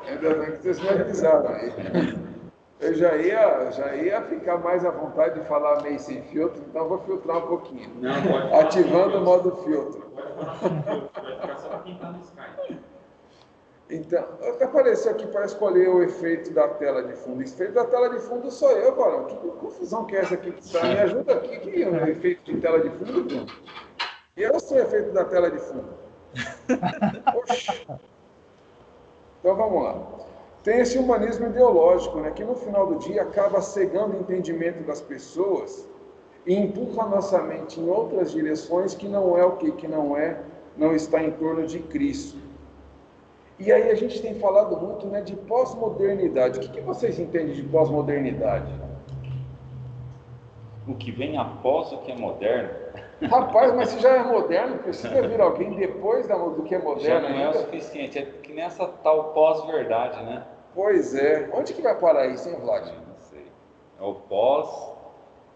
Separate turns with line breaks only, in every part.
Ainda bem que vocês me avisaram aí. Eu já ia ficar mais à vontade de falar meio sem filtro, então vou filtrar um pouquinho.
Não, pode
ativando o modo filtro.
Pode falar sem filtro, vai ficar só quem está no Skype.
Então, apareceu aqui para escolher o efeito da tela de fundo. O efeito da tela de fundo sou eu, Barão. Que confusão que é essa aqui? Me ajuda aqui. Que é o efeito de tela de fundo, Bruno? Eu sou o efeito da tela de fundo. Oxi. Então vamos lá. Tem esse humanismo ideológico, né, que no final do dia acaba cegando o entendimento das pessoas e empurra a nossa mente em outras direções que não é o que? Que não está em torno de Cristo. E aí a gente tem falado muito, né, de pós-modernidade. O que vocês entendem de pós-modernidade?
O que vem após o que é moderno.
Rapaz, mas se já é moderno, precisa vir alguém depois do que é moderno.
Já não é o suficiente, é que nessa tal pós-verdade, né?
Pois é. Onde que vai parar isso, hein, Vlad?
Não sei. É o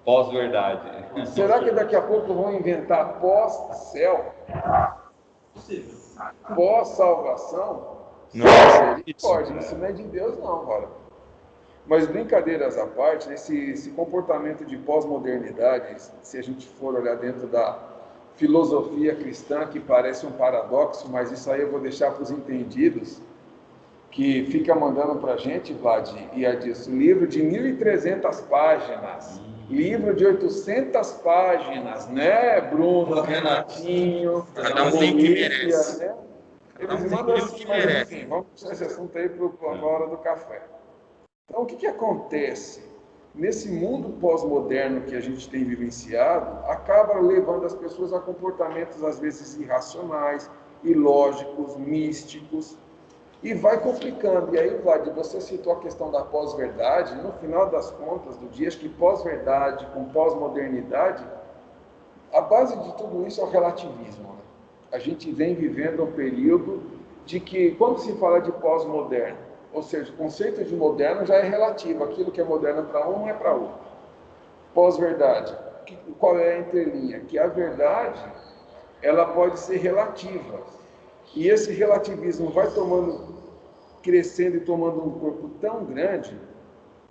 pós-verdade.
Será que daqui a pouco vão inventar pós-céu?
Possível.
Pós-salvação?
Não,
Isso não é de Deus não, cara. Mas brincadeiras à parte, esse comportamento de pós-modernidade, se a gente for olhar dentro da filosofia cristã, que parece um paradoxo, mas isso aí eu vou deixar para os entendidos, que fica mandando para a gente, Vlad, e é disso, livro de 1.300 páginas, livro de 800 páginas, né, Bruno, Renatinho,
cada um tem o que merece.
Né? Eles mandam assim, mas enfim, vamos puxar esse assunto aí para a hora do café. Então, o que acontece? Nesse mundo pós-moderno que a gente tem vivenciado, acaba levando as pessoas a comportamentos, às vezes, irracionais, ilógicos, místicos, e vai complicando. E aí, Vlad, você citou a questão da pós-verdade. No final das contas do dia, acho que pós-verdade com pós-modernidade, a base de tudo isso é o relativismo. Né? A gente vem vivendo um período de que, quando se fala de pós-moderno, ou seja, o conceito de moderno já é relativo, aquilo que é moderno para um não é para outro. Pós-verdade, qual é a entrelinha? Que a verdade, ela pode ser relativa. E esse relativismo vai crescendo e tomando um corpo tão grande,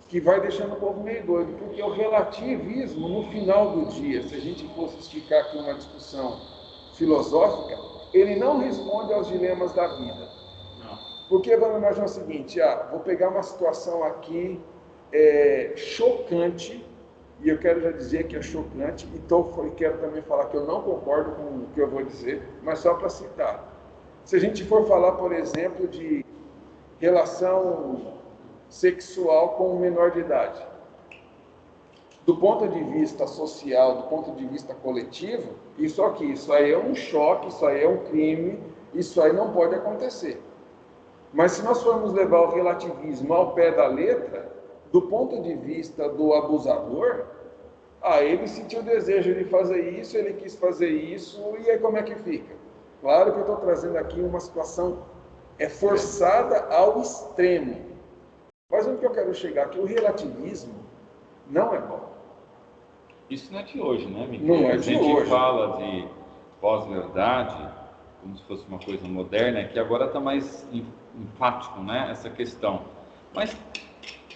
que vai deixando o povo meio doido, porque o relativismo, no final do dia, se a gente fosse esticar aqui uma discussão filosófica, ele não responde aos dilemas da vida. Porque vamos imaginar o seguinte, vou pegar uma situação aqui chocante, e eu quero já dizer que é chocante, e quero também falar que eu não concordo com o que eu vou dizer, mas só para citar. Se a gente for falar, por exemplo, de relação sexual com um menor de idade, do ponto de vista social, do ponto de vista coletivo, isso aí é um choque, isso aí é um crime, isso aí não pode acontecer. Mas se nós formos levar o relativismo ao pé da letra, do ponto de vista do abusador, ele sentiu o desejo de fazer isso, ele quis fazer isso, e aí como é que fica? Claro que eu estou trazendo aqui uma situação forçada ao extremo. Mas onde que eu quero chegar? Que o relativismo não é bom.
Isso não é de hoje, né, Miguel?
Não é de hoje.
A gente fala de pós-verdade, como se fosse uma coisa moderna, que agora está mais enfático, né, essa questão. Mas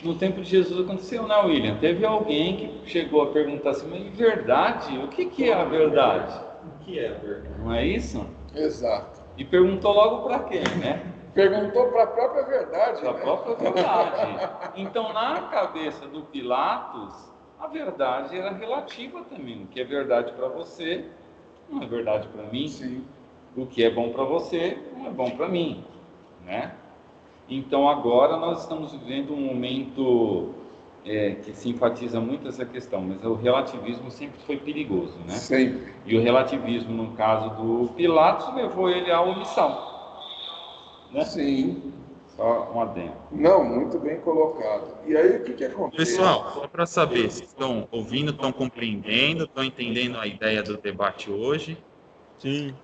no tempo de Jesus aconteceu, né, William? Teve alguém que chegou a perguntar assim, mas verdade? O que é a verdade?
O que é a verdade?
Não é isso?
Exato.
E perguntou logo para quem, né?
Perguntou para a própria verdade.
Para a própria verdade. Então, na cabeça do Pilatos, a verdade era relativa também. O que é verdade para você não é verdade para mim.
Sim.
O que é bom para você não é bom para mim, né? Então agora nós estamos vivendo um momento que se enfatiza muito essa questão, mas o relativismo sempre foi perigoso, né?
Sempre.
E o relativismo, no caso do Pilatos, levou ele à omissão, né?
Sim.
Só um adendo.
Não, muito bem colocado. E aí o que acontece?
Pessoal, só para saber, vocês estão ouvindo, estão compreendendo, estão entendendo a ideia do debate hoje?
Sim.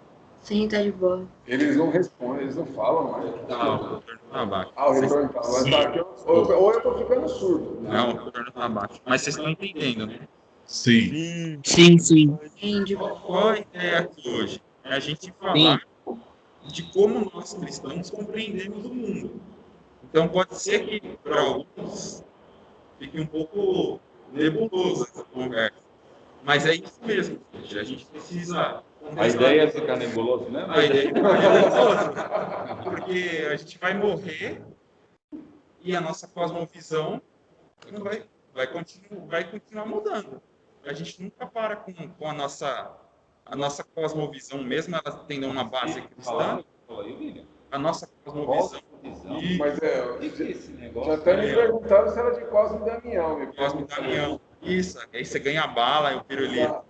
Sim, tá de boa.
Eles não respondem, eles não falam mais.
O retorno tá baixo.
O retorno tá baixo. Ou eu tô ficando surdo.
Não, o retorno tá baixo. Mas vocês estão entendendo, né?
Sim.
Sim, sim. Sim, de
Qual
boa.
a ideia aqui hoje? É a gente falar de como nós cristãos compreendemos o mundo. Então pode ser que para alguns fique um pouco nebuloso essa conversa. Mas é isso mesmo, gente. A gente precisa
A ideia é ficar nebuloso, né?
A ideia é ficar nebuloso. Porque a gente vai morrer e a nossa cosmovisão não vai continuar mudando. A gente nunca para com a nossa cosmovisão, mesmo ela tendo uma base cristã, a nossa cosmovisão.
Visão.
Mas
O que é esse negócio?
já até me perguntaram se era de Cosme e Damião.
Cosme e Damião. Isso, aí você ganha bala e o pirulito.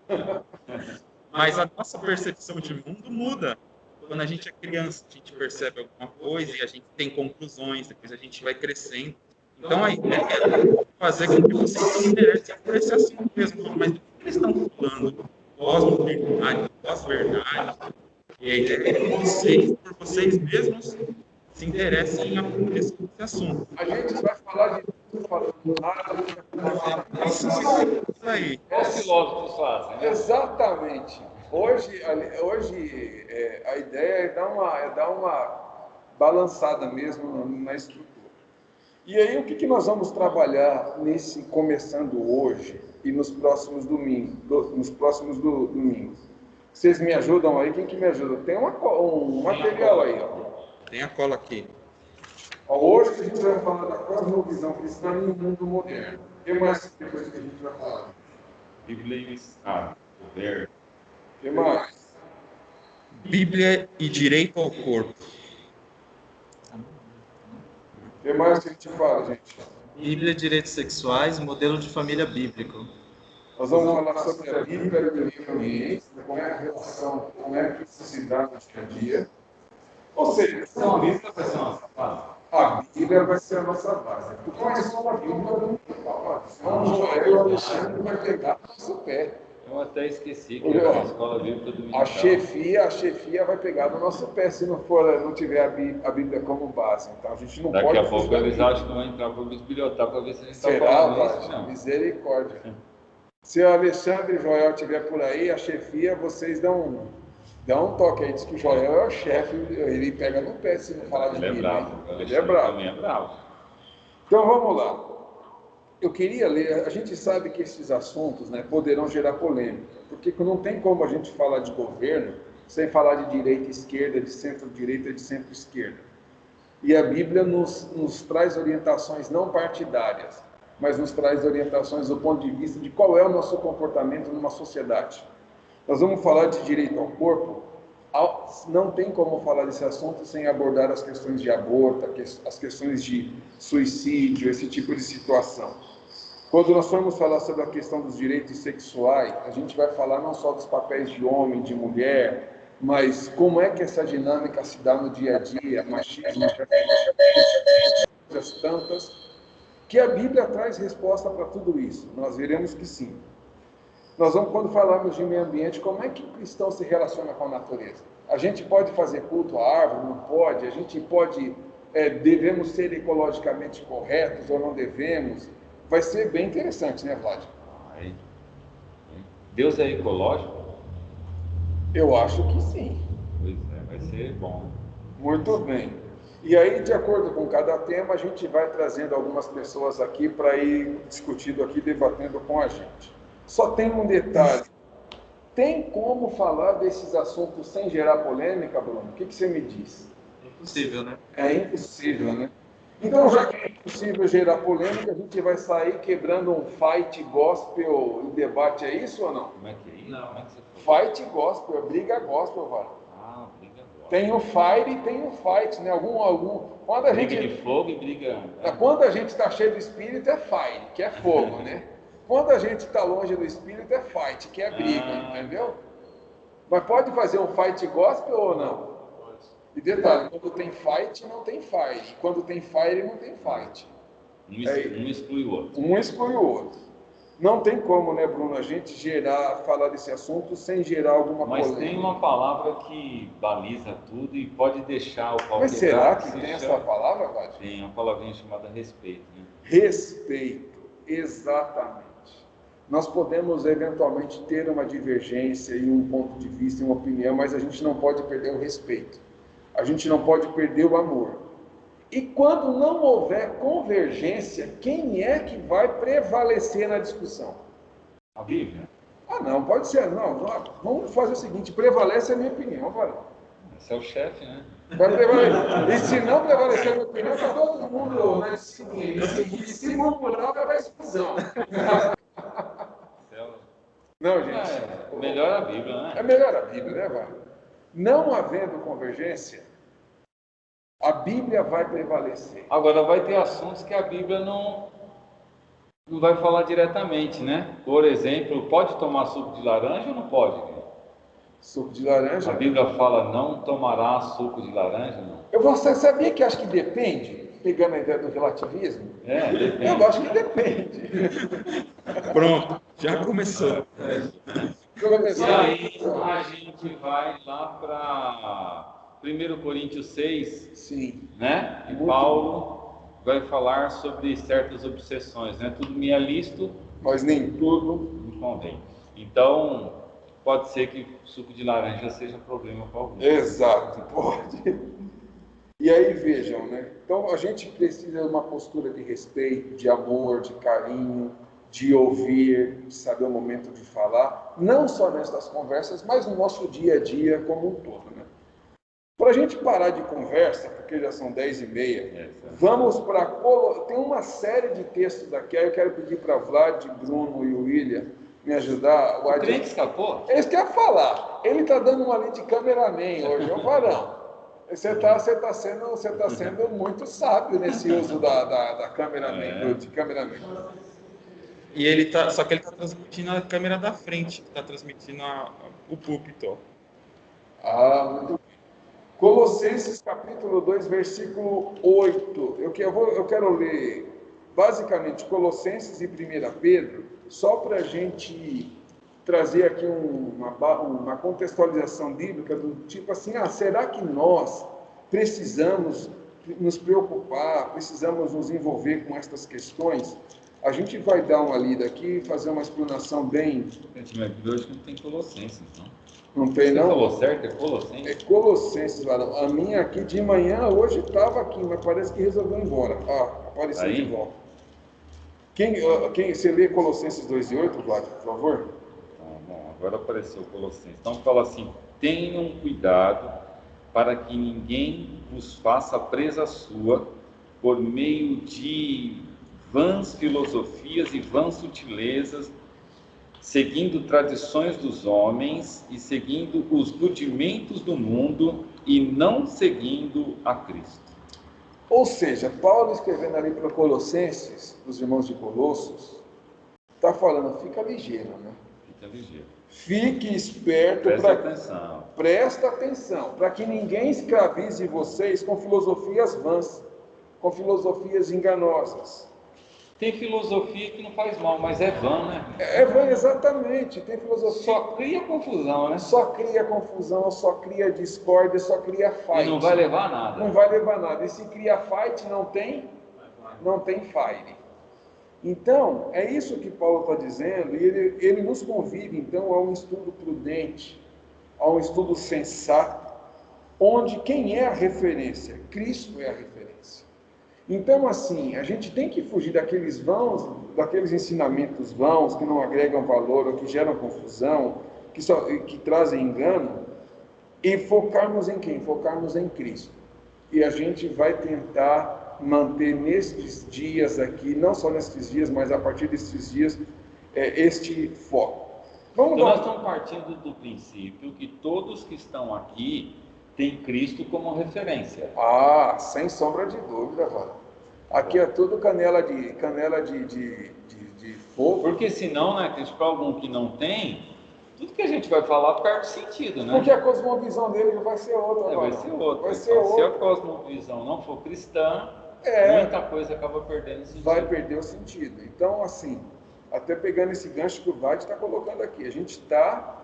Mas a nossa percepção de mundo muda. Quando a gente é criança, a gente percebe alguma coisa e a gente tem conclusões, depois a gente vai crescendo. Então a ideia é fazer com que vocês se interessem por esse assunto mesmo. Mas do que eles estão falando? Pós-verdade, pós-verdade. E a ideia é que vocês, por vocês mesmos, se interessem por esse assunto.
A gente vai falar de tudo, falando nada.
Isso aí.
Os filósofos fazem, né?
Exatamente. Hoje a ideia é dar uma balançada mesmo na estrutura. E aí, o que nós vamos trabalhar começando hoje e nos próximos domingos? Vocês me ajudam aí? Quem que me ajuda? Tem um material aí, ó.
Tem a cola aqui.
Hoje a gente vai falar da cosmovisão cristã no mundo moderno. O que mais depois que a gente vai falar?
Bíblia e o Estado, o verbo.
O que mais?
Bíblia e direito ao corpo.
O que mais que a gente fala, gente?
Bíblia, direitos sexuais, modelo de família bíblico.
Nós vamos falar sobre a Bíblia e o meio ambiente, como é a relação, como é que isso se dá no dia a dia. Ou seja,
Então a Bíblia vai ser nossa base.
a Bíblia vai ser a nossa base. Porque nós somos a Bíblia do senão o Joel e o Alexandre vai pegar no nosso pé.
Eu até esqueci que era uma escola bíblica dominical.
A chefia vai pegar no nosso pé se não tiver a Bíblia como base. Então a gente não
Daqui
pode...
a pouco eles acham que vão entrar para bisbilhotar para ver se a gente está
Será,
falando isso.
Vade?
Não.
Misericórdia. Se o Alexandre e o Joel estiver por aí, a chefia, vocês dão um toque aí. Diz que o Joel é o chefe, ele pega no pé se não falar de
Ele é
Bíblia.
bravo.
Ele é bravo.
Também é bravo.
Então vamos lá. Eu queria ler, a gente sabe que esses assuntos, né, poderão gerar polêmica, porque não tem como a gente falar de governo sem falar de direita e esquerda, de centro-direita e de centro-esquerda. E a Bíblia nos traz orientações não partidárias, mas nos traz orientações do ponto de vista de qual é o nosso comportamento numa sociedade. Nós vamos falar de direito ao corpo. Não tem como falar desse assunto sem abordar as questões de aborto, as questões de suicídio, esse tipo de situação. Quando nós formos falar sobre a questão dos direitos sexuais, a gente vai falar não só dos papéis de homem, de mulher, mas como é que essa dinâmica se dá no dia a dia, machismo, tantas, que a Bíblia traz resposta para tudo isso. Nós veremos que sim. Nós vamos, quando falarmos de meio ambiente, como é que o cristão se relaciona com a natureza? A gente pode fazer culto à árvore, não pode? A gente pode, devemos ser ecologicamente corretos ou não devemos? Vai ser bem interessante, né, Vlad?
Deus é ecológico?
Eu acho que sim.
Pois é, vai ser bom.
Muito bem. E aí, de acordo com cada tema, a gente vai trazendo algumas pessoas aqui para ir discutindo aqui, debatendo com a gente. Só tem um detalhe. Tem como falar desses assuntos sem gerar polêmica, Bruno? O que você me diz?
É impossível, né?
É impossível, né? Então, já que é impossível gerar polêmica, a gente vai sair quebrando um fight gospel em debate, é isso ou não?
Como é que é isso? Não. Como é que você falou?
Fight gospel, briga gospel, vai.
Ah, briga agora.
Tem o fire e tem o fight, né? Quando a
Briga
gente...
de fogo e briga...
Quando a gente está cheio do espírito é fire, que é fogo, né? Quando a gente está longe do espírito é fight, que é briga, entendeu? Mas pode fazer um fight gospel ou não? E detalhe, quando tem fight, não tem fire. E quando tem fire, não tem fight.
Um exclui o outro.
Um exclui o outro. Não tem como, né, Bruno, a gente falar desse assunto sem gerar alguma
Mas
polêmica.
tem uma palavra que baliza tudo e pode deixar o pau
Mas
quebrar,
será que
se
tem
chama-
essa palavra, Vade?
Tem uma palavrinha chamada respeito, né?
Respeito, exatamente. Nós podemos eventualmente ter uma divergência e um ponto de vista e uma opinião, mas a gente não pode perder o respeito. A gente não pode perder o amor. E quando não houver convergência, quem é que vai prevalecer na discussão?
A Bíblia.
Ah, não, pode ser, não. Vamos fazer o seguinte, prevalece a minha opinião, agora.
Esse é o chefe, né?
Vai prevalecer. E se não prevalecer a minha opinião, está todo mundo na disciplina. E se murmurar, vai para a exclusão. Não, gente.
É melhor a Bíblia, né?
É melhor a Bíblia, né, Vale? Não havendo convergência, a Bíblia vai prevalecer.
Agora, vai ter assuntos que a Bíblia não vai falar diretamente, né? Por exemplo, pode tomar suco de laranja ou não pode?
Suco de laranja?
A Bíblia fala, não tomará suco de laranja, não?
Você sabia que acho que depende? Pegando a ideia do relativismo?
Depende.
Eu acho que depende.
Pronto, já começou.
E aí a gente vai lá para 1 Coríntios 6,
Sim.
né? E Paulo vai falar sobre certas obsessões, né? Tudo me é lícito,
Mas nem tudo.
me convém. Então, pode ser que suco de laranja seja problema para alguns.
Exato, pode. E aí vejam, né? Então a gente precisa de uma postura de respeito, de amor, de carinho, de ouvir, de saber o momento de falar, não só nessas conversas, mas no nosso dia a dia como um todo, né? Para a gente parar de conversa, porque já são 10h30, vamos para... Tem uma série de textos aqui, eu quero pedir para Vlad, Bruno e o William me ajudar.
O crente escapou?
Eles querem falar. Ele está dando uma ali de cameraman hoje, ô Varão. Você está sendo muito sábio nesse uso da cameraman, de cameraman.
E ele tá, só que ele está transmitindo a câmera da frente, está transmitindo o púlpito.
Muito bem. Colossenses capítulo 2, versículo 8. Eu quero ler basicamente Colossenses e 1 Pedro, só para a gente trazer aqui uma contextualização bíblica do tipo assim, será que nós precisamos nos preocupar, precisamos nos envolver com estas questões? A gente vai dar uma lida aqui, fazer uma explanação bem...
Gente, mas hoje não tem Colossenses, não.
Não tem, não?
Você falou certo? É Colossenses?
É Colossenses, Varão. A minha aqui de manhã, hoje estava aqui, mas parece que resolveu ir embora. Apareceu
Aí?
de volta. Você lê Colossenses 2:8, Vlad, por favor?
Bom, agora apareceu Colossenses. Então fala assim, tenham cuidado para que ninguém vos faça presa sua por meio de vãs filosofias e vãs sutilezas, seguindo tradições dos homens e seguindo os rudimentos do mundo e não seguindo a Cristo.
Ou seja, Paulo escrevendo ali para Colossenses, os irmãos de Colossos, está falando, fica ligeiro, né?
Fica ligeiro.
Fique esperto, presta atenção, para que ninguém escravize vocês com filosofias vãs, com filosofias enganosas.
Tem filosofia que não faz mal, mas é vã, né?
É vã, exatamente. Tem filosofia.
Só cria confusão, né?
Só cria confusão, só cria discórdia, só cria fight.
E não vai levar a nada.
Não vai levar a nada. E se cria fight, não tem fire. Então, é isso que Paulo está dizendo, e ele nos convida, então, a um estudo prudente, a um estudo sensato, onde quem é a referência? Cristo é a referência. Então, assim, a gente tem que fugir daqueles ensinamentos vãos, que não agregam valor, ou que geram confusão, que trazem engano, e focarmos em quem? Focarmos em Cristo. E a gente vai tentar manter nestes dias aqui, não só nestes dias, mas a partir destes dias, este foco.
Então nós estamos partindo do princípio que todos que estão aqui têm Cristo como referência.
Sem sombra de dúvida, Vara. Aqui é tudo canela de fogo.
Porque senão, né, para algum que não tem, tudo que a gente vai falar perde sentido, né?
Porque a cosmovisão dele vai ser outra.
Vai ser outra. Se a cosmovisão não for cristã, muita coisa acaba perdendo sentido.
Vai perder o sentido. Então, assim, até pegando esse gancho que o Vlad está colocando aqui, a gente está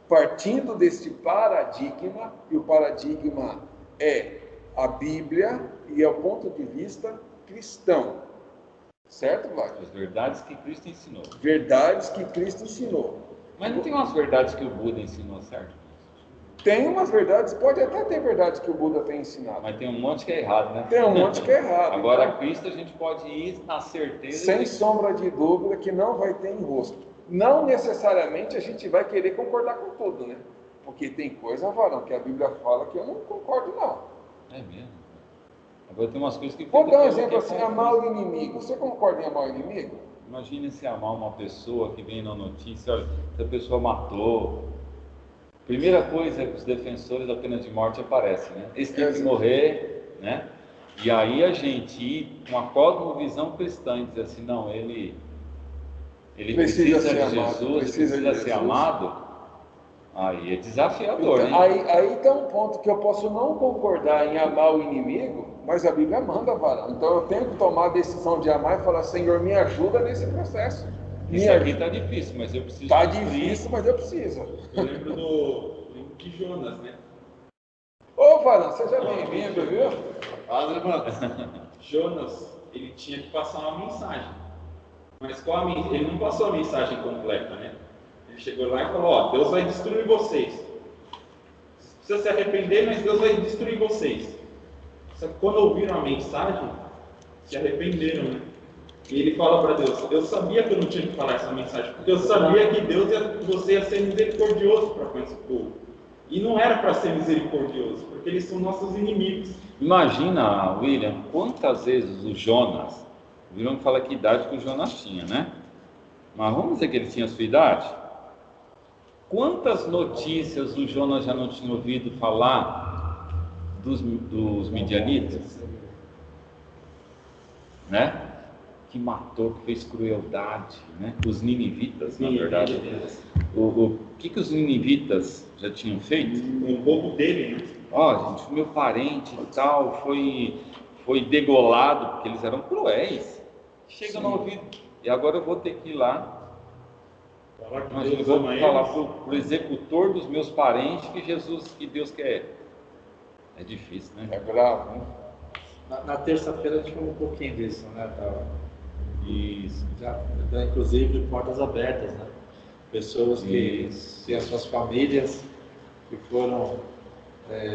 partindo desse paradigma, e o paradigma é a Bíblia e é o ponto de vista cristão. Certo, Vlad?
As verdades que Cristo ensinou.
Verdades que Cristo ensinou.
Mas não tem umas verdades que o Buda ensinou, certo?
Tem umas verdades, pode até ter verdades que o Buda tem ensinado.
Mas tem um monte que é errado, né?
Tem um monte que é errado.
Agora,
Então,
Cristo a gente pode ir na certeza
sem
de
sombra de dúvida que não vai ter enrosco. Não necessariamente a gente vai querer concordar com tudo, né? Porque tem coisa, Varão, que a Bíblia fala que eu não concordo, não.
É mesmo. Agora tem umas coisas que...
Vou dar um
que
exemplo
é
assim, amar o inimigo. Você concorda em amar o inimigo?
Imagine se amar uma pessoa que vem na notícia, olha, essa pessoa matou. Primeira coisa é que os defensores da pena de morte aparecem, né? Esse tem que morrer, né? E aí a gente ir com a cosmovisão cristã e dizer assim, não, ele precisa de Jesus, precisa ser amado. Aí é desafiador,
então,
hein?
aí está um ponto que eu posso não concordar em amar o inimigo, mas a Bíblia manda, Varão. Então eu tenho que tomar a decisão de amar e falar, Senhor, me ajuda nesse processo.
Isso aqui está difícil, mas eu preciso...
Está difícil, mas eu preciso.
Eu lembro de Jonas, né?
Ô, Varão, seja bem-vindo, viu?
Fala, irmão. Jonas, ele tinha que passar uma mensagem. Mas ele não passou a mensagem completa, né? Ele chegou lá e falou, ó, Deus vai destruir vocês. Precisa se arrepender, mas Deus vai destruir vocês. Só que quando ouviram a mensagem, se arrependeram, né? E ele fala para Deus, eu sabia que eu não tinha que falar essa mensagem, porque eu sabia que você ia ser misericordioso para com esse povo. E não era para ser misericordioso, porque eles são nossos inimigos.
Imagina, William, quantas vezes o Jonas, o William fala que idade que o Jonas tinha, né? Mas vamos dizer que ele tinha a sua idade? Quantas notícias o Jonas já não tinha ouvido falar dos midianitas? Né? Que matou, que fez crueldade, né? Os ninivitas, na verdade. O que os ninivitas já tinham feito?
O povo dele, né?
Ó, gente, meu parente e tal foi degolado, porque eles eram cruéis. Chega no ouvido. E agora eu vou ter que ir lá. Imagina, eu vou falar para o executor dos meus parentes que Deus quer. É difícil, né?
É bravo, né?
Na terça-feira a gente falou um pouquinho disso, né?
Isso.
Já, inclusive portas abertas, né? Pessoas que têm as suas famílias que foram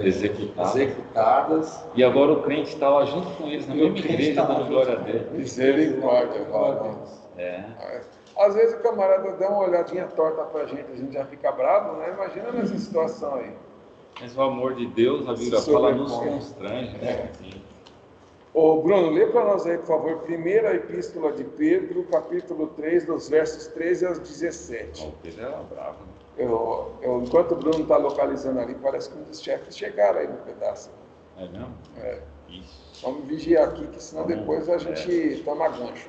executadas.
E agora o crente está lá junto com eles na mesma igreja, dando glória a Deus.
Misericórdia, Varão. Às vezes o camarada dá uma olhadinha torta pra gente, a gente já fica bravo, né? Imagina nessa situação aí.
Mas o amor de Deus, a Bíblia fala, nos constrange, né?
Ô Bruno, lê para nós aí, por favor, primeira epístola de Pedro, capítulo 3, dos versos 13 aos 17.
O Pedro era bravo, né?
Enquanto o Bruno está localizando ali, parece que um dos chefes chegaram aí no pedaço.
É mesmo?
É.
Isso.
Vamos vigiar aqui, que senão depois a gente toma gancho.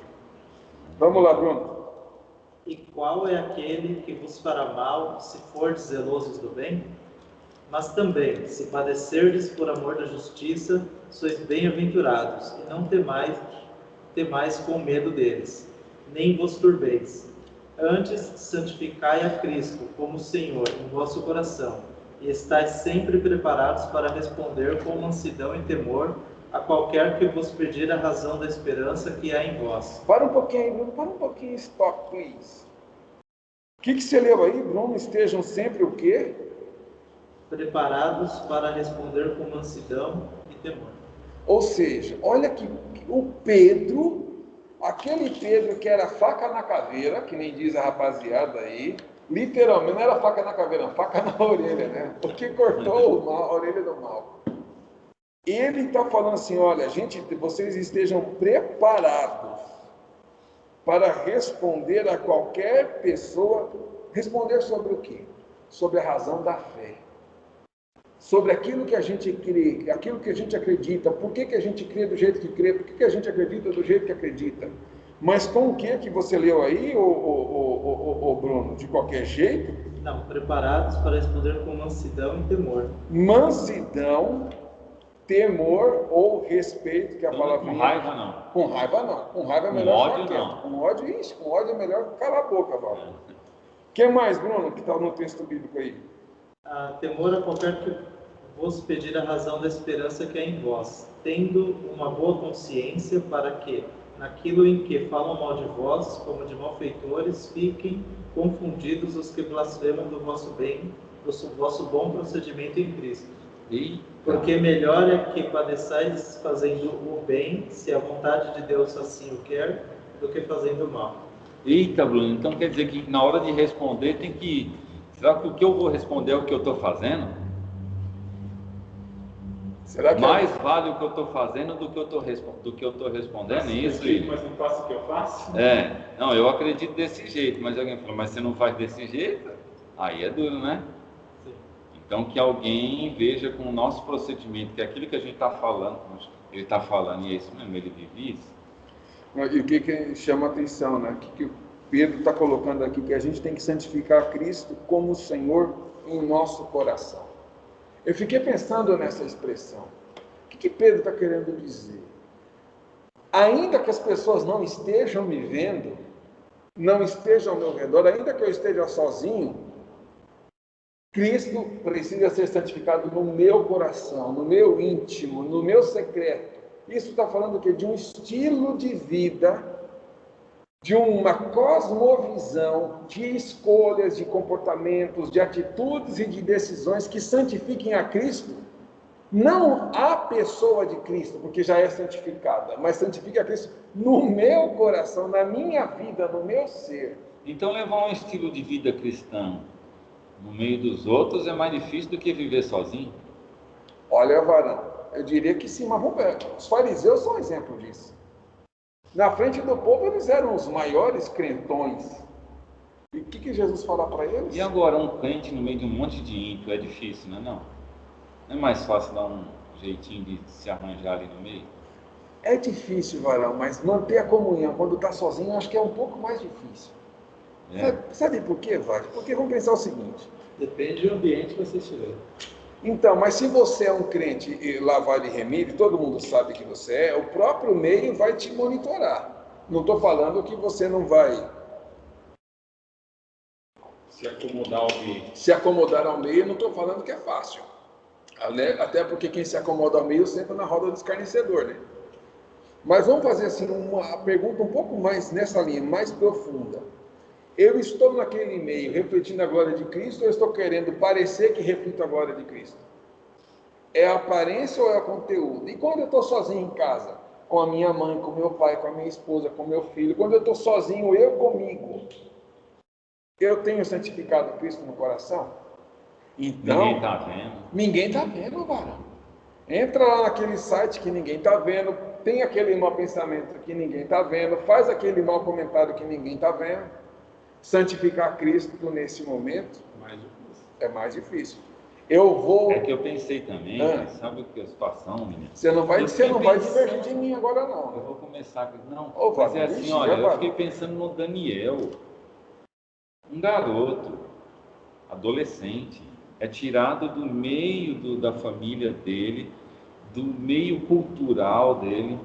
Vamos lá, Bruno.
E qual é aquele que vos fará mal, se fordes zelosos do bem? Mas também, se padecerdes por amor da justiça, sois bem-aventurados, e não temais com medo deles, nem vos turbeis. Antes, santificai a Cristo como Senhor em vosso coração, e estais sempre preparados para responder com mansidão e temor a qualquer que vos pedir a razão da esperança que há em vós.
Para um pouquinho aí, Bruno, para um pouquinho, stop, please. O que você leu aí, Bruno? Estejam sempre o quê?
Preparados para responder com mansidão e temor.
Ou seja, olha que o Pedro, aquele Pedro que era faca na caveira, que nem diz a rapaziada aí, literalmente não era faca na caveira, não, faca na orelha, né? Porque cortou a orelha do mal. Ele está falando assim, olha, vocês estejam preparados para responder a qualquer pessoa. Responder sobre o quê? Sobre a razão da fé. Sobre aquilo que a gente crê, aquilo que a gente acredita, por que a gente crê do jeito que crê, por que a gente acredita do jeito que acredita. Mas com o que você leu aí, ô Bruno? De qualquer jeito?
Não, preparados para responder com mansidão e temor.
Mansidão, temor ou respeito, que a palavra...
Com raiva não.
Com raiva não. Com raiva é melhor
ódio
ficar
não.
quieto. Com ódio é melhor calar a boca, Val. O que mais, Bruno, que está no texto bíblico aí?
Temor a qualquer que vos pedir a razão da esperança que há em vós, tendo uma boa consciência para que, naquilo em que falam mal de vós, como de malfeitores, fiquem confundidos os que blasfemam do vosso bem para o vosso bom procedimento em Cristo.
Eita.
Porque melhor é que padeçais fazendo o bem, se a vontade de Deus assim o quer, do que fazendo o mal.
Eita, Bruno, então quer dizer que na hora de responder tem que... Será que o que eu vou responder é o que eu estou fazendo?
Será que
Mais vale o que eu estou fazendo do que eu estou respondendo? Isso, William?
Mas não faço o que eu faço?
Não, eu acredito desse jeito, mas alguém falou, mas você não faz desse jeito? Aí é duro, né?
Sim.
Então que alguém veja com o nosso procedimento, que é aquilo que a gente está falando, ele está falando, e é isso mesmo, ele vive isso.
E o que chama a atenção, né? O que o Pedro está colocando aqui, que a gente tem que santificar Cristo como Senhor em nosso coração. Eu fiquei pensando nessa expressão. O que Pedro está querendo dizer? Ainda que as pessoas não estejam me vendo, não estejam ao meu redor, ainda que eu esteja sozinho, Cristo precisa ser santificado no meu coração, no meu íntimo, no meu secreto. Isso está falando o quê? De um estilo de vida, de uma cosmovisão, de escolhas, de comportamentos, de atitudes e de decisões que santifiquem a Cristo, não a pessoa de Cristo, porque já é santificada, mas santifique a Cristo no meu coração, na minha vida, no meu ser.
Então levar um estilo de vida cristão no meio dos outros é mais difícil do que viver sozinho?
Olha, Varão, eu diria que sim, mas os fariseus são um exemplo disso. Na frente do povo, eles eram os maiores crentões. E o que Jesus fala para eles?
E agora, um crente no meio de um monte de ímpio é difícil, não é não? Não é mais fácil dar um jeitinho de se arranjar ali no meio?
É difícil, Varão, mas manter a comunhão quando está sozinho, eu acho que é um pouco mais difícil. Sabe por quê, Vale? Porque vamos pensar o seguinte.
Depende do ambiente que você estiver.
Então, mas se você é um crente e lá Vale Remídio, todo mundo sabe que você é, o próprio meio vai te monitorar. Não estou falando que você não vai
Se acomodar ao meio.
se acomodar ao meio, não estou falando que é fácil. Até porque quem se acomoda ao meio senta na roda do escarnecedor, né? Mas vamos fazer assim uma pergunta um pouco mais nessa linha, mais profunda. Eu estou naquele meio refletindo a glória de Cristo ou eu estou querendo parecer que reflito a glória de Cristo? É a aparência ou é o conteúdo? E quando eu estou sozinho em casa, com a minha mãe, com meu pai, com a minha esposa, com meu filho, quando eu estou sozinho, eu comigo, eu tenho santificado Cristo no coração? Então,
Ninguém está vendo.
Ninguém está vendo, Varão. Entra lá naquele site que ninguém está vendo, tem aquele mau pensamento que ninguém está vendo, faz aquele mau comentário que ninguém está vendo. Santificar Cristo nesse momento é mais difícil. Eu vou...
É que eu pensei também, sabe o que é a situação, menino?
Você não vai divergir de mim agora, não.
Eu vou começar... Não,
Ô,
mas é
Fábio,
assim,
vixe,
olha, eu
Fábio.
fiquei pensando no Daniel. Um garoto, adolescente, é tirado do meio da família dele, do meio cultural dele,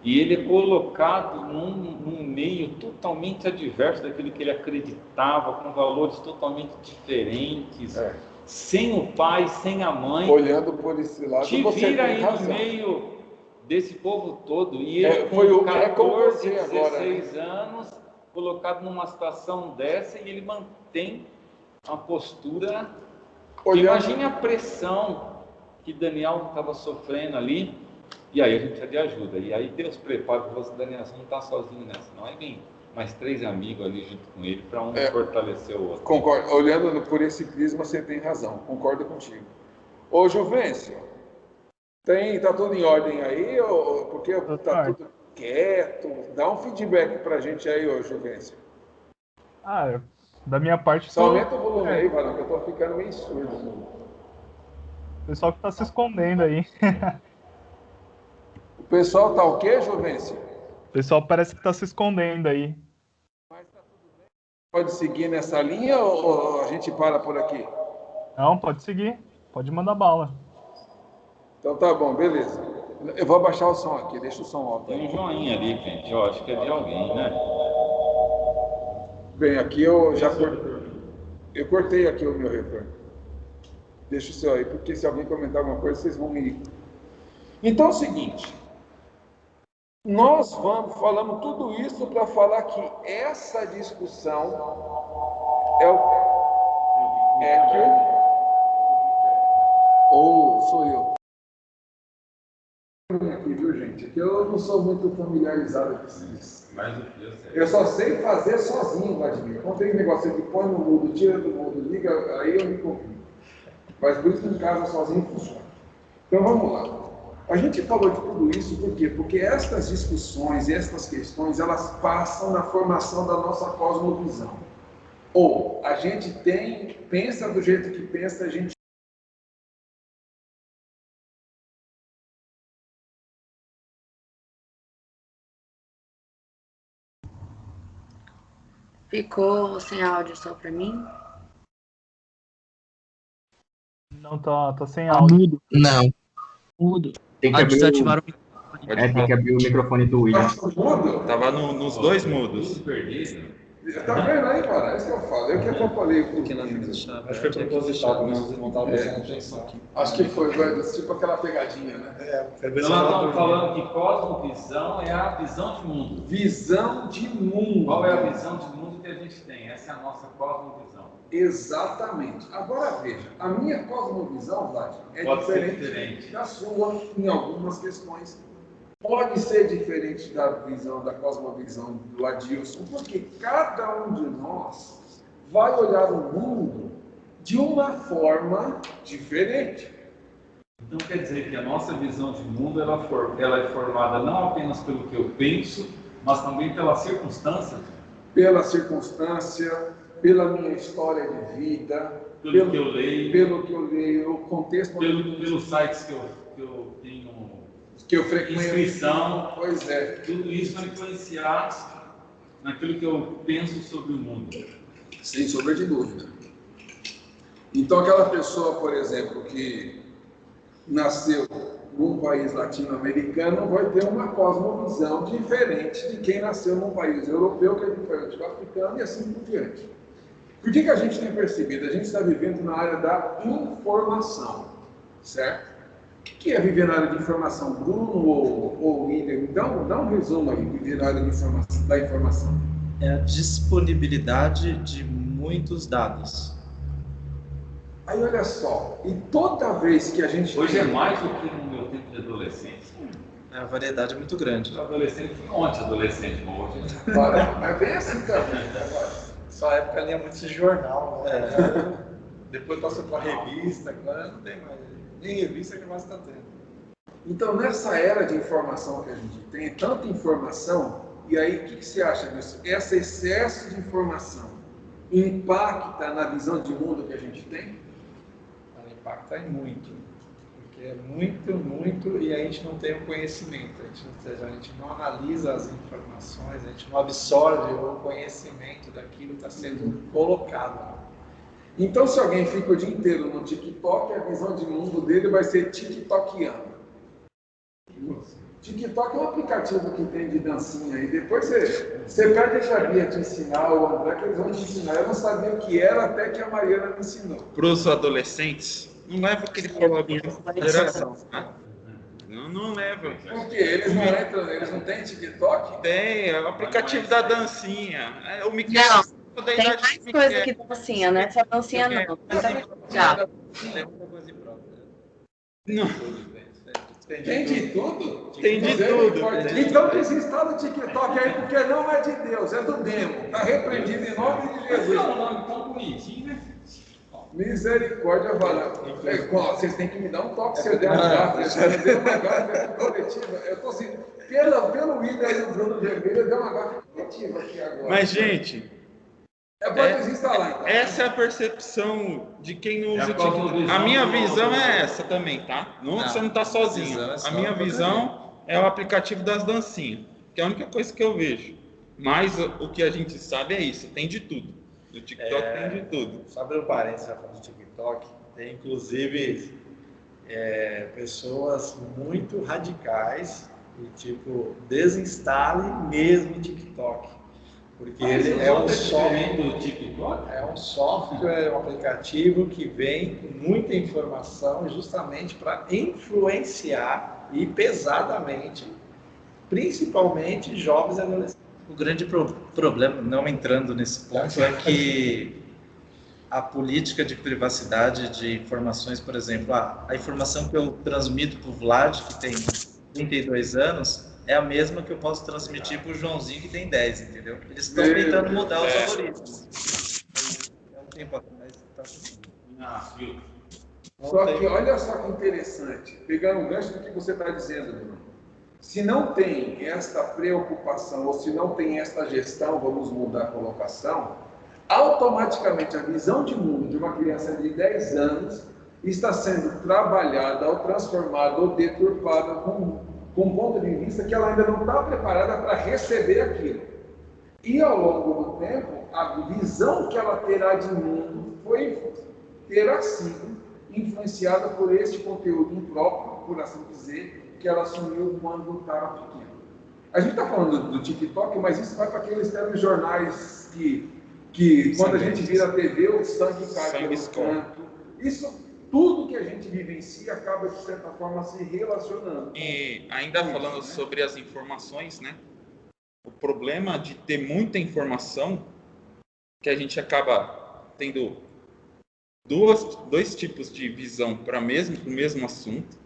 e ele é colocado num meio totalmente adverso daquilo que ele acreditava, com valores totalmente diferentes, sem o pai, sem a mãe.
Olhando por esse lado,
Te
você
vira
tem
aí
razão.
no meio desse povo todo, e ele
com
com 14,
você agora,
16 anos, colocado numa situação dessa, e ele mantém uma postura... Imagine a pressão que Daniel estava sofrendo ali, e aí a gente precisa de ajuda. E aí Deus prepara para você, Daniel, você não está sozinho nessa, não. Aí vem mais 3 amigos ali junto com ele, para um fortalecer o outro.
Concordo. Olhando por esse prisma, você tem razão. Concordo contigo. Ô, Juvencio, tá tudo em ordem aí? Porque tá tudo quieto? Dá um feedback pra gente aí, ô, Juvencio.
Da minha parte...
Só aumenta o volume aí, Varão, que eu tô ficando meio surdo.
O pessoal que tá se escondendo aí.
O pessoal tá o quê, Juvencio?
O pessoal parece que tá se escondendo aí.
Mas tá tudo bem? Pode seguir nessa linha ou a gente para por aqui?
Não, pode seguir. Pode mandar bala.
Então tá bom, beleza. Eu vou abaixar o som aqui, deixa o som alto aí.
Tem um joinha ali, gente, eu acho que é de alguém, né?
Bem, aqui eu já cortei aqui o meu retorno. Deixa o seu aí, porque se alguém comentar alguma coisa, vocês vão me... Então é o seguinte, nós falamos tudo isso para falar que essa discussão é o... Ecker, ou sou eu? Aqui, viu, gente? Aqui eu não sou muito familiarizado com isso.
Mais do que eu sei.
Eu só sei fazer sozinho, Vladimir. Quando tem negócio que põe no mudo, tira do mudo, liga, aí eu me complico. Mas por isso que em casa sozinho funciona. Então vamos lá. A gente falou de tudo isso por quê? Porque estas discussões e estas questões, elas passam na formação da nossa cosmovisão. Ou a gente pensa do jeito que pensa, a gente
Ficou sem áudio só pra mim?
Não, tá sem áudio.
Mudo. Não.
Mudo.
Tem que abrir
Desativar o
tem que abrir o microfone do William.
mudo.
Tava nos dois mudos.
Tá vendo aí, mano? É isso que eu falo. Eu que atrapalhei um pouquinho na vida.
Acho que foi proposital, não estava prestando atenção aqui.
Acho que foi, tipo aquela pegadinha, né?
Então nós estamos falando que cosmovisão é a visão de mundo.
Visão de mundo.
Qual é a visão de mundo que a gente tem? Essa é a nossa cosmovisão.
Exatamente. Agora veja, a minha cosmovisão, Vlad, é
Pode ser
diferente da sua em algumas questões. Pode ser diferente da visão, da cosmovisão do Adilson, porque cada um de nós vai olhar o mundo de uma forma diferente.
Então quer dizer que a nossa visão de mundo ela é formada não apenas pelo que eu penso, mas também pelas circunstâncias.
Pela circunstância, pela minha história de vida,
Pelo que eu leio,
pelo que eu leio, o contexto
pelos sites que eu tenho
que eu frequento.
Inscrição.
Pois é.
Tudo isso vai influenciar naquilo que eu penso sobre o mundo.
Sem sombra de dúvida. Então, aquela pessoa, por exemplo, que nasceu num país latino-americano vai ter uma cosmovisão diferente de quem nasceu num país europeu, que é diferente do africano, e assim por diante. Por que a gente tem percebido? A gente está vivendo na área da informação, certo? O que é viver na área de informação? Bruno ou William? Dá um resumo aí, viver na área da informação.
É a disponibilidade de muitos dados.
Aí olha só, e toda vez que a gente...
Hoje é mais do que no meu tempo de adolescência.
A variedade é muito grande.
O adolescente foi ontem adolescente, hoje.
Mas bem assim também.
Sua época lia muito esse jornal, né? Depois passou para revista, agora não tem mais. Nem revista que mais está tendo.
Então, nessa era de informação que a gente tem, tanta informação, e aí o que você acha disso? Esse excesso de informação impacta na visão de mundo que a gente tem?
Ela impacta muito. Porque é muito, e a gente não tem o conhecimento. A gente não analisa as informações, a gente não absorve o conhecimento daquilo que está sendo colocado.
Então, se alguém fica o dia inteiro no TikTok, a visão de mundo dele vai ser TikTokiano. TikTok é um aplicativo que tem de dancinha, e depois você pede a Xavier te ensinar, o André, que eles vão te ensinar. Eu não sabia o que era até que a Mariana me ensinou.
Para os adolescentes, não leva aquele problema de geração. Não leva.
Por quê? Eles não entram, eles não têm TikTok?
Tem, é o aplicativo da dancinha. O Miquel.
Não, tem mais coisa que dancinha, não é só dancinha não. Já.
Não.
Tem de tudo?
Tem de tudo.
Então desinstala o TikTok aí, porque não é de Deus, é do demo. Está repreendido em nome de Jesus.
É um nome tão bonitinho, né?
Misericórdia, valeu. Vocês têm que me dar um toque se eu der uma gafa. Eu dei uma gafa coletiva. Eu tô assim, pelo William e o Bruno Vermelho, eu dei uma gafa coletiva aqui agora.
Mas, gente,
pode desinstalar, então.
Essa é a percepção de quem não usa o TikTok. A minha visão é essa também, tá? Você não está sozinho. A minha visão é o aplicativo das dancinhas, que é a única coisa que eu vejo. Mas o que a gente sabe é isso, tem de tudo. No TikTok tem de tudo.
Só abrir um parênteses do TikTok, tem inclusive pessoas muito radicais e tipo, desinstale mesmo o TikTok. Porque ele é um software
do TikTok?
É um software, um aplicativo que vem com muita informação justamente para influenciar e pesadamente, principalmente jovens e adolescentes.
O grande problema, não entrando nesse ponto, é que a política de privacidade de informações, por exemplo, a informação que eu transmito para o Vlad, que tem 32 anos, é a mesma que eu posso transmitir para o Joãozinho, que tem 10, entendeu? Eles estão tentando mudar os algoritmos. É um tempo atrás, tá tudo.
Só que olha só que interessante, pegando um gancho do que você está dizendo, Bruno. Se não tem esta preocupação, ou se não tem esta gestão, vamos mudar a colocação, automaticamente a visão de mundo de uma criança de 10 anos está sendo trabalhada ou transformada ou deturpada com um ponto de vista que ela ainda não está preparada para receber aquilo. E ao longo do tempo, a visão que ela terá de mundo terá sido influenciada por este conteúdo impróprio, por assim dizer, que ela assumiu quando estava pequena. A gente está falando do TikTok, mas isso vai para aqueles telejornais que quando a gente vira a TV, o sangue cai pelo canto. Isso, tudo que a gente vivencia acaba, de certa forma, se relacionando.
E ainda falando sobre as informações, né? O problema de ter muita informação, que a gente acaba tendo dois tipos de visão para o mesmo assunto,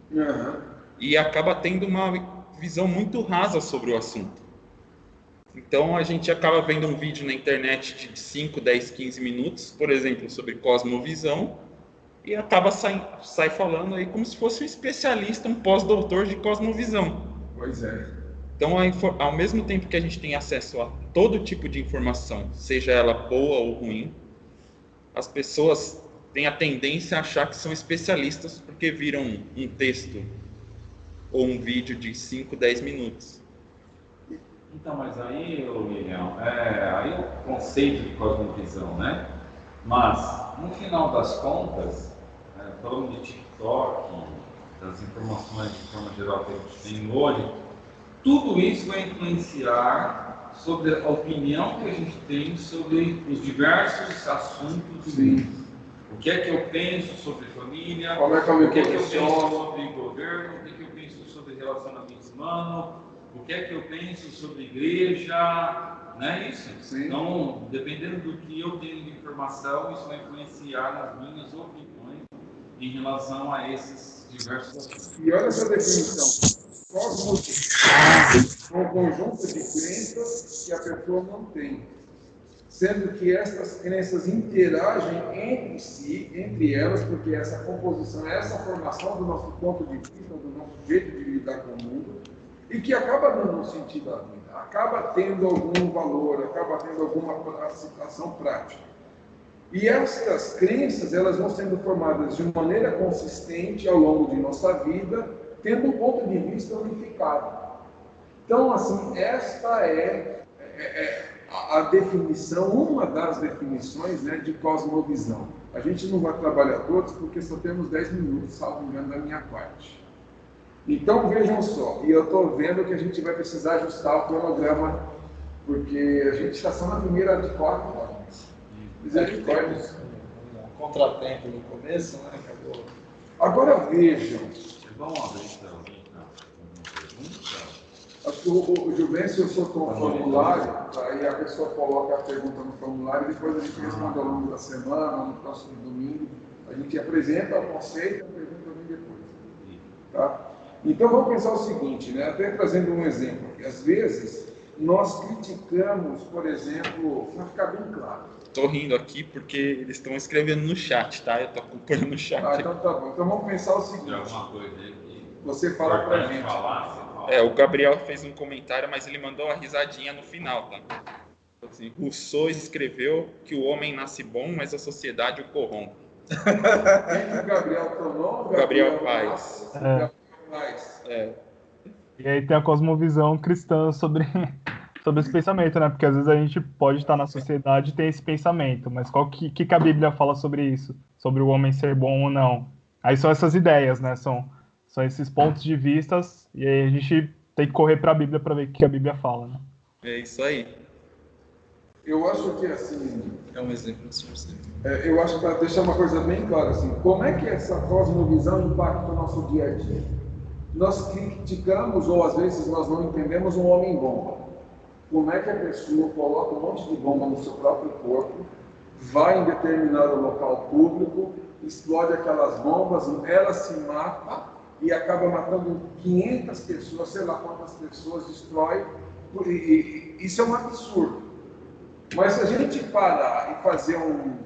e acaba tendo uma visão muito rasa sobre o assunto. Então a gente acaba vendo um vídeo na internet de 5, 10, 15 minutos, por exemplo, sobre cosmovisão, e acaba sai falando aí como se fosse um especialista, um pós-doutor de cosmovisão.
Pois é.
Então, ao mesmo tempo que a gente tem acesso a todo tipo de informação, seja ela boa ou ruim, as pessoas têm a tendência a achar que são especialistas porque viram um texto ou um vídeo de 5, 10 minutos.
Então, mas aí, William, aí é o conceito de cosmovisão, né? Mas, no final das contas, falando de TikTok, das informações de forma geral que a gente tem hoje, tudo isso vai influenciar sobre a opinião que a gente tem sobre os diversos assuntos.
Sim.
O que é que eu penso sobre família,
como é que eu me
o que é que eu penso
posiciono
sobre governo, o que é que eu penso sobre relacionamento humano, o que é que eu penso sobre igreja, não é isso?
Sim.
Então, dependendo do que eu tenho de informação, isso vai influenciar nas minhas opiniões em relação a esses diversos assuntos.
E olha essa definição. Cosmovisão é um conjunto de crenças que a pessoa não tem, sendo que estas crenças interagem entre si, entre elas, porque essa composição, essa formação do nosso ponto de vista, do nosso jeito de lidar com o mundo, e que acaba dando um sentido à vida, acaba tendo algum valor, acaba tendo alguma situação prática. E estas crenças, elas vão sendo formadas de maneira consistente ao longo de nossa vida, tendo um ponto de vista unificado. Então, assim, esta é a definição, uma das definições, né, de cosmovisão. A gente não vai trabalhar todos porque só temos 10 minutos, salvo engano, da minha parte. Então, vejam só, e eu estou vendo que a gente vai precisar ajustar o cronograma, porque a gente está só na primeira de 4 horas.
Misericórdia. Um contratempo no começo, né? Acabou.
Agora vejam.
Vamos abrir para alguém alguma pergunta?
Acho que o Gilvencio soltou um formulário, aí a pessoa coloca a pergunta no formulário e depois a gente responde ao longo da semana, no próximo domingo. A gente apresenta o conceito e a pergunta vem depois. Tá? Então vamos pensar o seguinte, né? Até trazendo um exemplo aqui. Às vezes nós criticamos, por exemplo, para ficar bem claro.
Estou rindo aqui porque eles estão escrevendo no chat, tá? Eu estou acompanhando o chat.
Então tá bom. Então vamos pensar o seguinte.
Tem alguma coisa aí que
você fala pra gente.
O Gabriel fez um comentário, mas ele mandou uma risadinha no final, tá? Assim, Rousseau escreveu que o homem nasce bom, mas a sociedade o corrompe.
Quem que o Gabriel tornou?
Gabriel Paes.
E aí tem a cosmovisão cristã sobre esse pensamento, né? Porque às vezes a gente pode estar na sociedade e ter esse pensamento, mas qual que a Bíblia fala sobre isso? Sobre o homem ser bom ou não? Aí são essas ideias, né? São esses pontos de vistas, e aí a gente tem que correr para a Bíblia para ver o que a Bíblia fala, né?
É isso aí.
Eu acho que, assim...
É um exemplo do Senhor.
Eu acho que para deixar uma coisa bem clara, assim, como é que essa cosmovisão impacta o nosso dia a dia? Nós criticamos, ou às vezes nós não entendemos, um homem bomba. Como é que a pessoa coloca um monte de bomba no seu próprio corpo, vai em determinado local público, explode aquelas bombas, ela se mata e acaba matando 500 pessoas, sei lá quantas pessoas, destrói. Isso é um absurdo. Mas se a gente parar e fazer um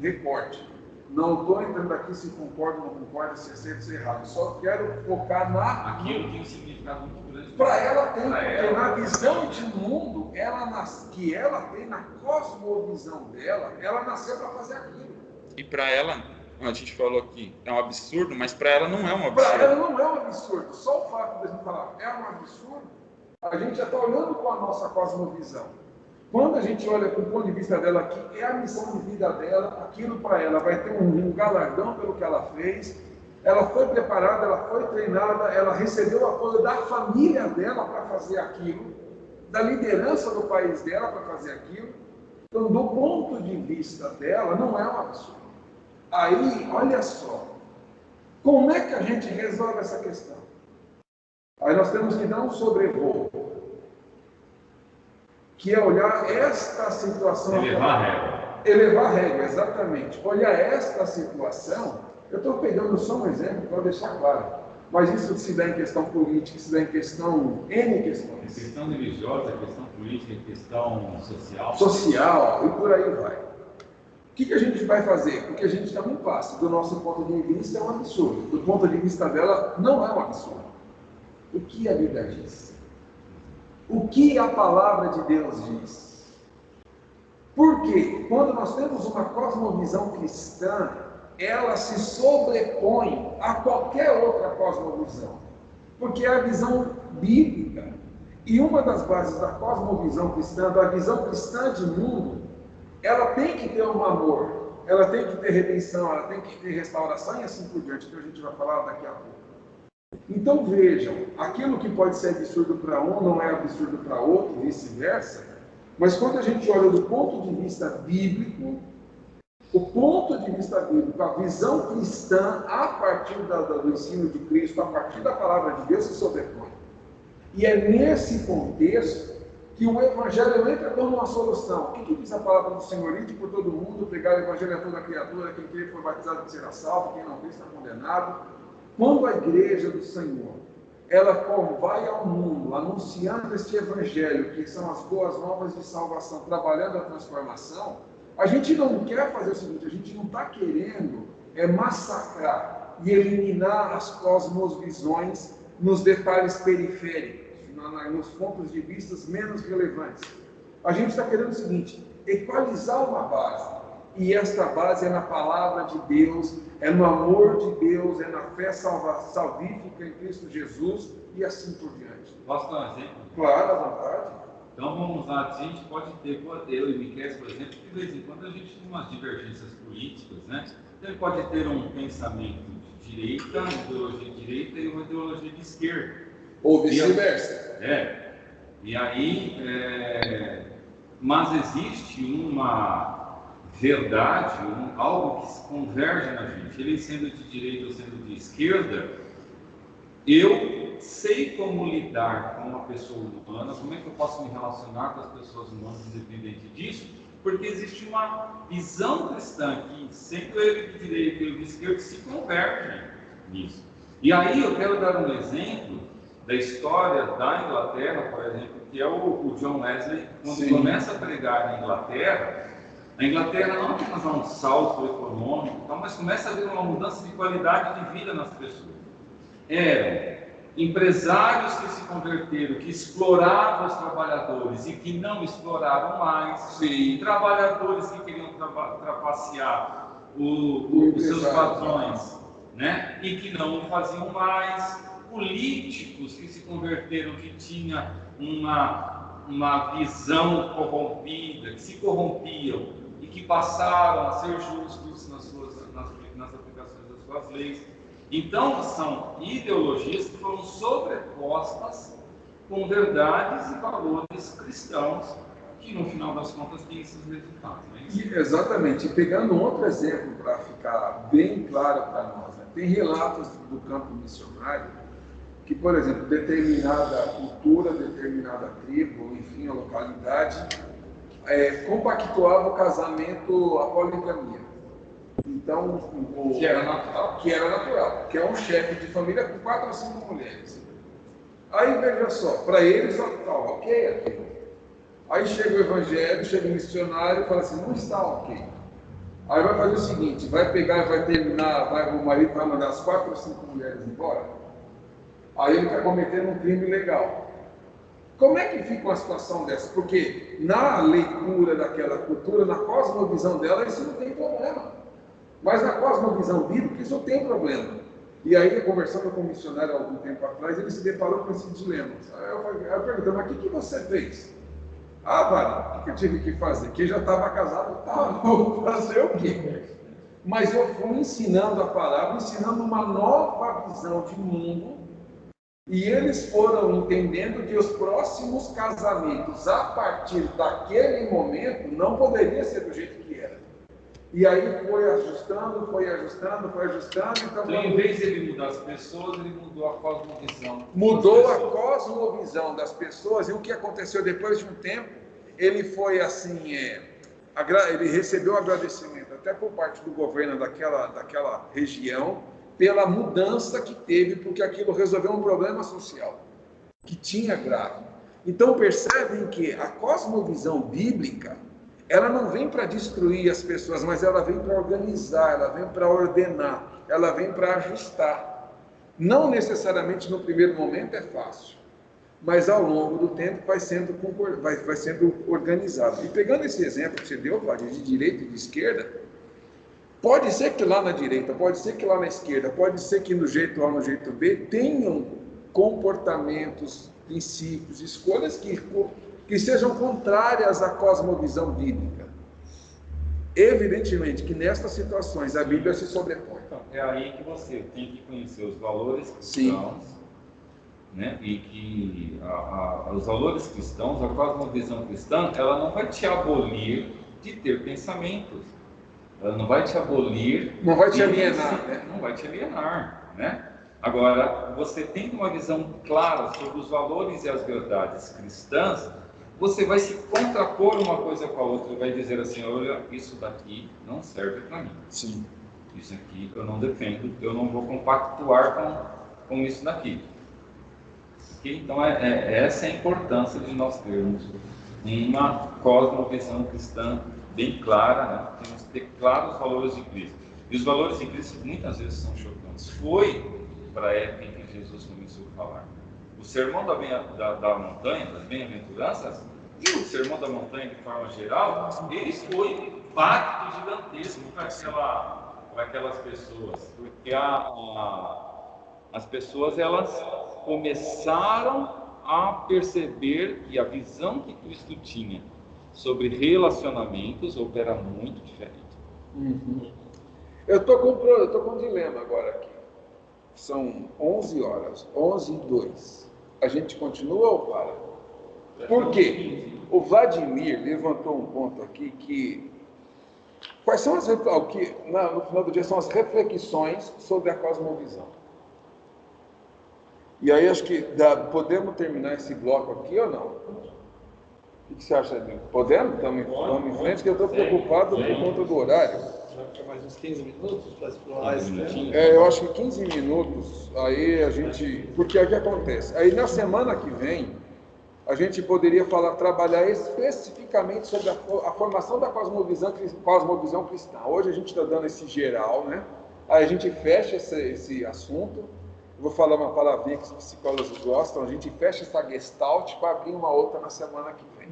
recorte, não estou entrando aqui se concordo ou não concordo, se é certo ou se é errado, só quero focar
Aquilo tem um significado muito grande.
Para ela tem, porque na visão de mundo que ela tem, na cosmovisão dela, ela nasceu para fazer aquilo.
E para ela, a gente falou aqui, é um absurdo, mas para ela não é um absurdo.
Para ela não é um absurdo. Só o fato de a gente falar é um absurdo, a gente já está olhando com a nossa cosmovisão. Quando a gente olha com o ponto de vista dela aqui, é a missão de vida dela, aquilo para ela vai ter um galardão pelo que ela fez. Ela foi preparada, ela foi treinada, ela recebeu o apoio da família dela para fazer aquilo, da liderança do país dela para fazer aquilo. Então, do ponto de vista dela, não é um absurdo. Aí, olha só, como é que a gente resolve essa questão? Aí nós temos que dar um sobrevoo, que é olhar esta situação...
Elevar a regra.
Elevar a regra, exatamente. Olhar esta situação, eu estou pegando só um exemplo para deixar claro, mas isso se dá em questão política, se dá em questão, N questões.
Em questão religiosa, questão política, questão social.
Social, e por aí vai. O que a gente vai fazer? Porque a gente está num passo. Do nosso ponto de vista é um absurdo. Do ponto de vista dela, não é um absurdo. O que a Bíblia diz? O que a palavra de Deus diz? Porque quando nós temos uma cosmovisão cristã, ela se sobrepõe a qualquer outra cosmovisão. Porque é a visão bíblica. E uma das bases da cosmovisão cristã, da visão cristã de mundo, ela tem que ter um amor, ela tem que ter redenção, ela tem que ter restauração e assim por diante, que a gente vai falar daqui a pouco. Então vejam, aquilo que pode ser absurdo para um não é absurdo para outro, vice-versa, mas quando a gente olha do ponto de vista bíblico, o ponto de vista bíblico, a visão cristã, a partir do ensino de Cristo, a partir da palavra de Deus, se sobrepõe. E é nesse contexto que o Evangelho entra como uma solução. O que diz a palavra do Senhor? Ide por todo mundo, pregar o Evangelho a toda criatura, quem crê for batizado será salvo, quem não crê está condenado. Quando a igreja do Senhor, ela vai ao mundo anunciando este Evangelho, que são as boas novas de salvação, trabalhando a transformação, a gente não quer fazer o seguinte, a gente não está querendo massacrar e eliminar as cosmovisões nos detalhes periféricos, nos pontos de vista menos relevantes. A gente está querendo o seguinte, equalizar uma base. E esta base é na palavra de Deus, é no amor de Deus, é na fé salvífica em Cristo Jesus e assim por diante.
Posso dar um exemplo?
Claro, à vontade.
Então vamos lá, a gente pode ter, eu e Miquel, por exemplo, que de vez em quando a gente tem umas divergências políticas, né? Então ele pode ter um pensamento de direita, uma ideologia de direita e uma ideologia de esquerda.
Ou vice-versa.
E aí, mas existe uma verdade, algo que se converge na gente. Ele sendo de direita ou sendo de esquerda, eu sei como lidar com uma pessoa humana, como é que eu posso me relacionar com as pessoas humanas independente disso, porque existe uma visão cristã que, sendo ele de direita e ele de esquerda, se convergem nisso. E aí eu quero dar um exemplo da história da Inglaterra, por exemplo, que é o John Wesley, quando começa a pregar na Inglaterra. A Inglaterra não apenas dá um salto econômico, mas começa a haver uma mudança de qualidade de vida nas pessoas. Eram empresários que se converteram, que exploravam os trabalhadores e que não exploravam mais, trabalhadores que queriam trapacear os seus patrões, né? E que não o faziam mais, políticos que se converteram, que tinham uma visão corrompida, que se corrompiam e que passaram a ser justos nas aplicações das suas leis. Então, são ideologias que foram sobrepostas com verdades e valores cristãos, que no final das contas têm esses resultados. Né?
Exatamente. E pegando um outro exemplo para ficar bem claro para nós, né? Tem relatos do campo missionário que, por exemplo, determinada cultura, determinada tribo, enfim, a localidade, compactuava o casamento, a poligamia. Então,
Que era natural.
Que era natural, que é um chefe de família com 4 ou 5 mulheres. Aí, veja só, para eles, ok aquilo. Aí chega o evangelho, chega o missionário e fala assim, não está ok. Aí vai fazer o seguinte, vai pegar, vai terminar, o marido vai mandar as 4 ou 5 mulheres embora. Aí ele está cometendo um crime legal. Como é que fica uma situação dessa? Porque na leitura daquela cultura, na cosmovisão dela, isso não tem problema. Mas na cosmovisão bíblica, isso tem problema. E aí, conversando com um missionário há algum tempo atrás, ele se deparou com esse dilema. Aí eu perguntei, mas o que você fez? Vale, o que eu tive que fazer? Que já estava casado, vou fazer o quê? Mas eu fui ensinando a palavra, ensinando uma nova visão de mundo, e eles foram entendendo que os próximos casamentos, a partir daquele momento, não poderia ser do jeito que era. E aí foi ajustando. Então,
em vez de ele mudar as pessoas, ele mudou a cosmovisão.
Mudou a cosmovisão das pessoas, e o que aconteceu depois de um tempo, ele foi assim, ele recebeu agradecimento até por parte do governo daquela região, pela mudança que teve, porque aquilo resolveu um problema social que tinha grave. Então percebem que a cosmovisão bíblica, ela não vem para destruir as pessoas, mas ela vem para organizar, ela vem para ordenar, ela vem para ajustar. Não necessariamente no primeiro momento é fácil, mas ao longo do tempo vai sendo organizado. E pegando esse exemplo que você deu, Vlad, de direita e de esquerda, pode ser que lá na direita, pode ser que lá na esquerda, pode ser que no jeito A ou no jeito B tenham comportamentos, princípios, escolhas que sejam contrárias à cosmovisão bíblica. Evidentemente que nestas situações a Bíblia se sobrepõe.
Então, é aí que você tem que conhecer os valores cristãos, né? E que os valores cristãos, a cosmovisão cristã, ela não vai te abolir de ter pensamentos. Ela não vai te abolir...
Não vai te alienar, né?
Não vai te alienar, né? Agora, você tem uma visão clara sobre os valores e as verdades cristãs, você vai se contrapor uma coisa com a outra e vai dizer assim, olha, isso daqui não serve para mim.
Sim.
Isso aqui eu não defendo, eu não vou compactuar com isso daqui. Okay? Então, essa é a importância de nós termos uma cosmovisão cristã bem clara, né? Temos que ter claros os valores de Cristo. E os valores de Cristo muitas vezes são chocantes. Foi para a época em que Jesus começou a falar. O sermão da montanha, das bem-aventuranças, e o sermão da montanha de forma geral, ele foi um impacto gigantesco para aquelas pessoas, porque as pessoas elas começaram a perceber que a visão que Cristo tinha sobre relacionamentos opera muito diferente.
Uhum. Eu estou com um dilema agora aqui. São 11 horas, 11h02. A gente continua ou para? Por quê? O Vladimir levantou um ponto aqui que... Quais são no final do dia, são as reflexões sobre a cosmovisão. E aí acho que podemos terminar esse bloco aqui ou não? O que você acha, Edinho? Podemos? Estamos em frente, que eu estou preocupado por conta do horário.
Vai ficar mais uns 15 minutos para explorar esse tema?
Eu acho que 15 minutos, aí a gente... Porque o que acontece? Aí na semana que vem, a gente poderia trabalhar especificamente sobre a formação da cosmovisão cristã. Hoje a gente está dando esse geral, né? Aí a gente fecha esse assunto. Eu vou falar uma palavrinha que os psicólogos gostam. A gente fecha essa gestalt para abrir uma outra na semana que vem.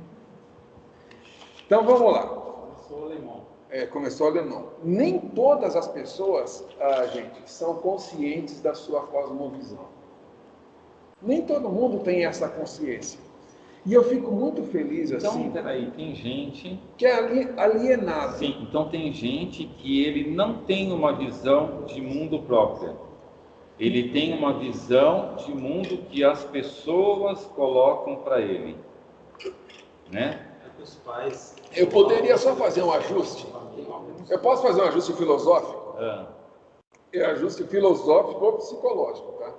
Então vamos lá.
Começou o alemão.
Começou o alemão. Nem todas as pessoas, gente, são conscientes da sua cosmovisão. Nem todo mundo tem essa consciência. E eu fico muito feliz assim.
Então, peraí, tem gente
que é alienado.
Sim, então tem gente que ele não tem uma visão de mundo própria. Ele tem uma visão de mundo que as pessoas colocam para ele, né?
Os pais.
Eu poderia só fazer um ajuste. Eu posso fazer um ajuste filosófico? É ajuste filosófico ou psicológico, tá?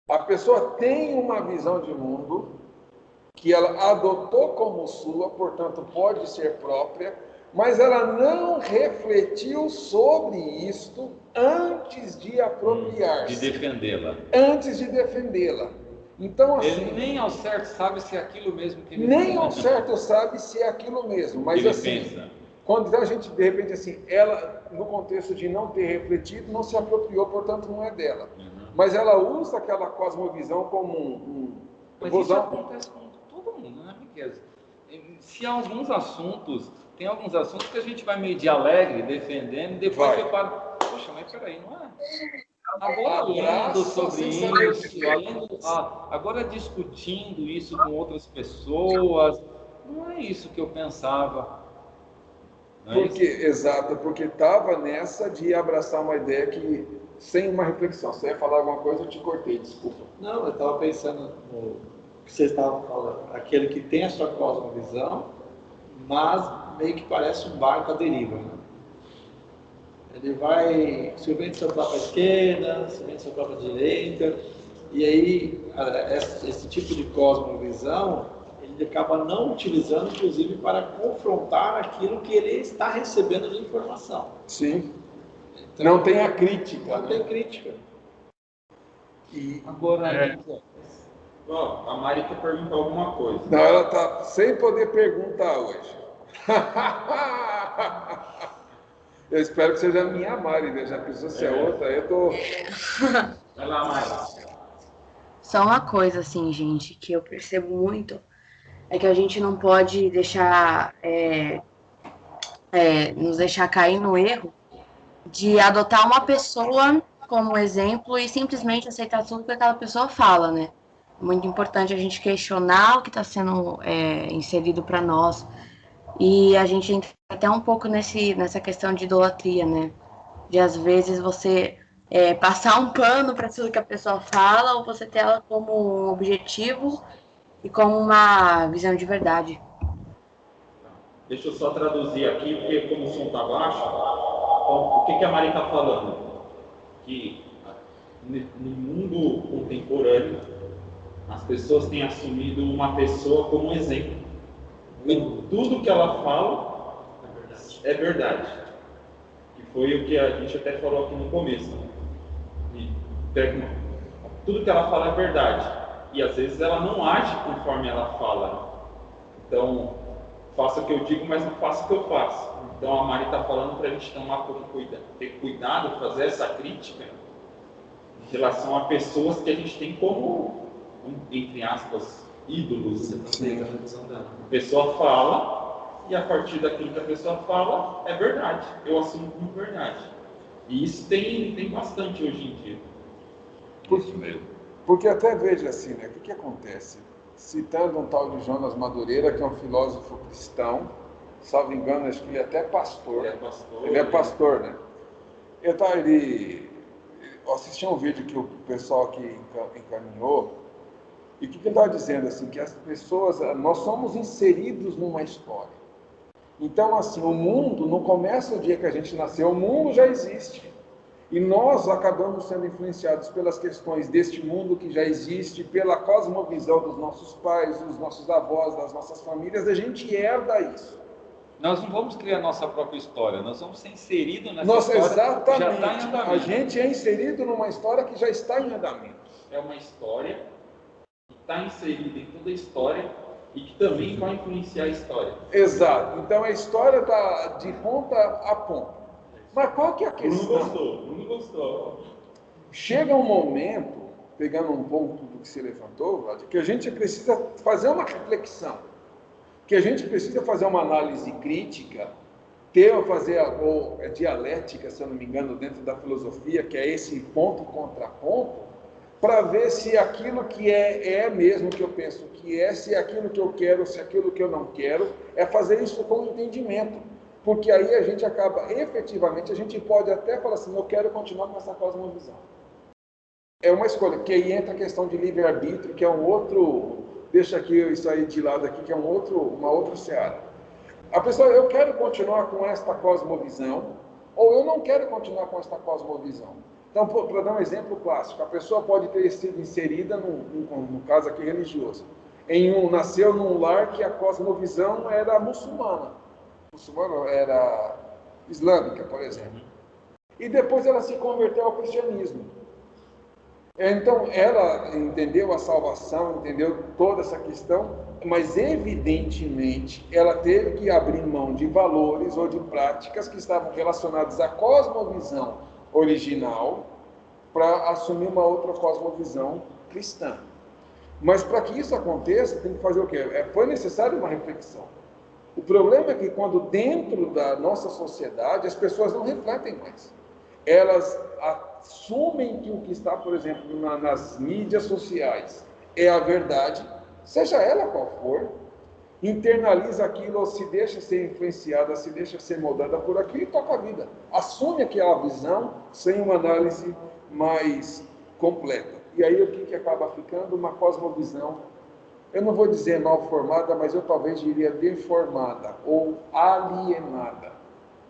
A pessoa tem uma visão de mundo que ela adotou como sua, portanto pode ser própria, mas ela não refletiu sobre isto antes de apropriar-se.
De defendê-la.
Antes de defendê-la. Então, assim...
Ele nem ao certo sabe se é aquilo mesmo que ele
nem ao certo sabe se é aquilo mesmo, mas
ele
assim...
pensa.
Quando a gente, de repente, assim, ela, no contexto de não ter refletido, não se apropriou, portanto não é dela. Mas ela usa aquela cosmovisão como
Mas isso acontece com todo mundo, né, Miquel? Se há alguns assuntos, tem alguns assuntos que a gente vai meio de alegre, defendendo, e depois
Vai.
eu paro, poxa, mas peraí, não é? Agora lendo sobre isso, agora discutindo isso com outras pessoas, não é isso que eu pensava.
Porque, exato, porque estava nessa de abraçar uma ideia que, sem uma reflexão. Você ia falar alguma coisa, eu te cortei, desculpa.
Não, eu estava pensando no que vocês estavam falando. Aquele que tem a sua cosmovisão, mas meio que parece um barco à deriva. Né? Ele vai, se o vento soprar para a esquerda, se o vento soprar para a direita, e aí esse tipo de cosmovisão ele acaba não utilizando, inclusive, para confrontar aquilo que ele está recebendo de informação.
Sim.
Então,
não tem a crítica.
Não tem crítica.
E
agora,
a Mari quer perguntar alguma coisa.
Não, ela está sem poder perguntar hoje. Eu espero que seja a minha Mari, né? Já pensou se é outra, eu tô...
Vai lá, Mari.
Só uma coisa, assim, gente, que eu percebo muito, é que a gente não pode deixar, nos deixar cair no erro de adotar uma pessoa como exemplo e simplesmente aceitar tudo que aquela pessoa fala, né? É muito importante a gente questionar o que está sendo inserido para nós. E a gente entra até um pouco nessa questão de idolatria, né? De às vezes você passar um pano para tudo que a pessoa fala ou você ter ela como um objetivo e como uma visão de verdade.
Deixa eu só traduzir aqui, porque como o som está baixo, então, o que a Mari está falando? Que no mundo contemporâneo, as pessoas têm assumido uma pessoa como exemplo. Então, tudo que ela fala é verdade. Que foi o que a gente até falou aqui no começo. Tudo que ela fala é verdade. E às vezes ela não age conforme ela fala. Então, faça o que eu digo, mas não faça o que eu faço. Então a Mari está falando para a gente ter cuidado, fazer essa crítica em relação a pessoas que a gente tem como, entre aspas, ídolos. A pessoa fala e a partir daquilo que a pessoa fala é verdade. Eu assumo como verdade. E isso tem bastante hoje em dia.
Isso mesmo.
Porque até veja assim, né? O que acontece? Citando um tal de Jonas Madureira, que é um filósofo cristão, salvo engano, acho que ele é até pastor. Ele é pastor, né? Eu assisti um vídeo que o pessoal aqui encaminhou, e o que ele estava dizendo? Assim, que as pessoas, nós somos inseridos numa história. Então, assim, o mundo, não começa o dia que a gente nasceu, o mundo já existe. E nós acabamos sendo influenciados pelas questões deste mundo que já existe, pela cosmovisão dos nossos pais, dos nossos avós, das nossas famílias, a gente herda isso.
Nós não vamos criar nossa própria história, nós vamos ser inseridos nessa história
exatamente.
que já está em andamento.
A gente é inserido numa história que já está em andamento.
É uma história que está inserida em toda a história e que também vai influenciar a história.
Exato. Então a história está de ponta a ponta. Mas qual que é a questão?
Não gostou.
Chega um momento, pegando um ponto do que você levantou, Vlad, que a gente precisa fazer uma reflexão, que a gente precisa fazer uma análise crítica, fazer a dialética, se eu não me engano, dentro da filosofia, que é esse ponto contra ponto, para ver se aquilo que é mesmo que eu penso que é, se é aquilo que eu quero, se é aquilo que eu não quero, é fazer isso com entendimento. Porque aí a gente acaba, efetivamente, a gente pode até falar assim, eu quero continuar com essa cosmovisão. É uma escolha, porque aí entra a questão de livre-arbítrio, que é um outro, deixa aqui isso aí de lado aqui, que é uma outra seara. A pessoa, eu quero continuar com esta cosmovisão, ou eu não quero continuar com esta cosmovisão. Então, para dar um exemplo clássico, a pessoa pode ter sido inserida, no caso aqui religioso, nasceu num lar que a cosmovisão era muçulmana era islâmica, por exemplo. E depois ela se converteu ao cristianismo. Então, ela entendeu a salvação, entendeu toda essa questão, mas evidentemente ela teve que abrir mão de valores ou de práticas que estavam relacionadas à cosmovisão original para assumir uma outra cosmovisão cristã. Mas para que isso aconteça, tem que fazer o quê? Foi necessário uma reflexão. O problema é que quando dentro da nossa sociedade as pessoas não refletem mais. Elas assumem que o que está, por exemplo, nas mídias sociais é a verdade, seja ela qual for, internaliza aquilo, ou se deixa ser influenciada, se deixa ser moldada por aquilo e toca a vida. Assume aquela visão sem uma análise mais completa. E aí o que acaba ficando? Uma cosmovisão, eu não vou dizer mal formada, mas eu talvez diria deformada ou alienada,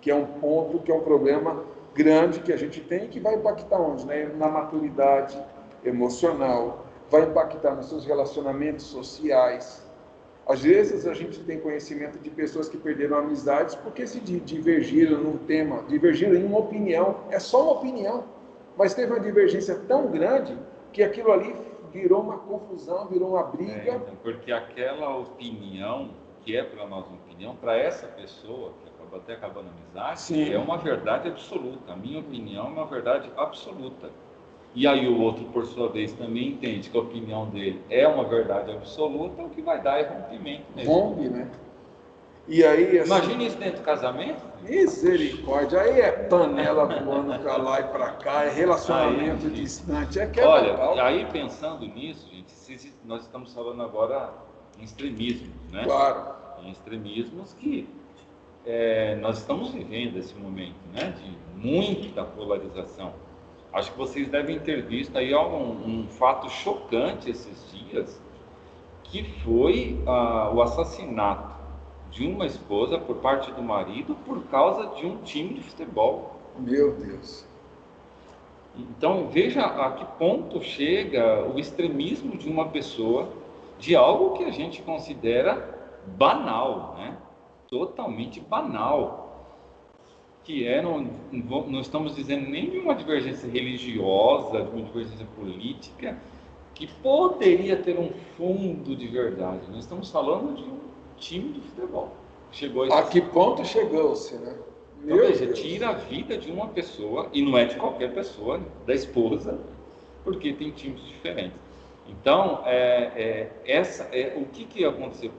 que é um ponto, que é um problema grande que a gente tem e que vai impactar onde? Né? Na maturidade emocional, vai impactar nos seus relacionamentos sociais. Às vezes a gente tem conhecimento de pessoas que perderam amizades porque se divergiram num tema, divergiram em uma opinião, é só uma opinião, mas teve uma divergência tão grande que aquilo ali virou uma confusão, virou uma briga.
Então, porque aquela opinião, que é para nós uma opinião, para essa pessoa, que até acabando a amizade, sim, é uma verdade absoluta. A minha opinião é uma verdade absoluta. E aí o outro, por sua vez, também entende que a opinião dele é uma verdade absoluta, o que vai dar é rompimento mesmo.
Rompe, né? E aí, assim,
imagina isso dentro do casamento.
Misericórdia, aí é panela voando para lá e para cá, é relacionamento distante, é quebra.
Olha, aí pensando nisso, gente, nós estamos falando agora em extremismos, né?
Claro.
Em extremismos que nós estamos vivendo esse momento, né? De muita polarização. Acho que vocês devem ter visto aí um fato chocante esses dias, que foi o assassinato de uma esposa por parte do marido por causa de um time de futebol.
Meu Deus.
Então veja a que ponto chega o extremismo de uma pessoa, de algo que a gente considera banal, né? Totalmente banal, que não estamos dizendo nem de uma divergência religiosa, de uma divergência política, que poderia ter um fundo de verdade. Nós estamos falando de um time de futebol.
A que ponto chegou-se, né?
Então, veja, tira a vida de uma pessoa, e não é de qualquer pessoa, da esposa, porque tem times diferentes. Então, o que aconteceu?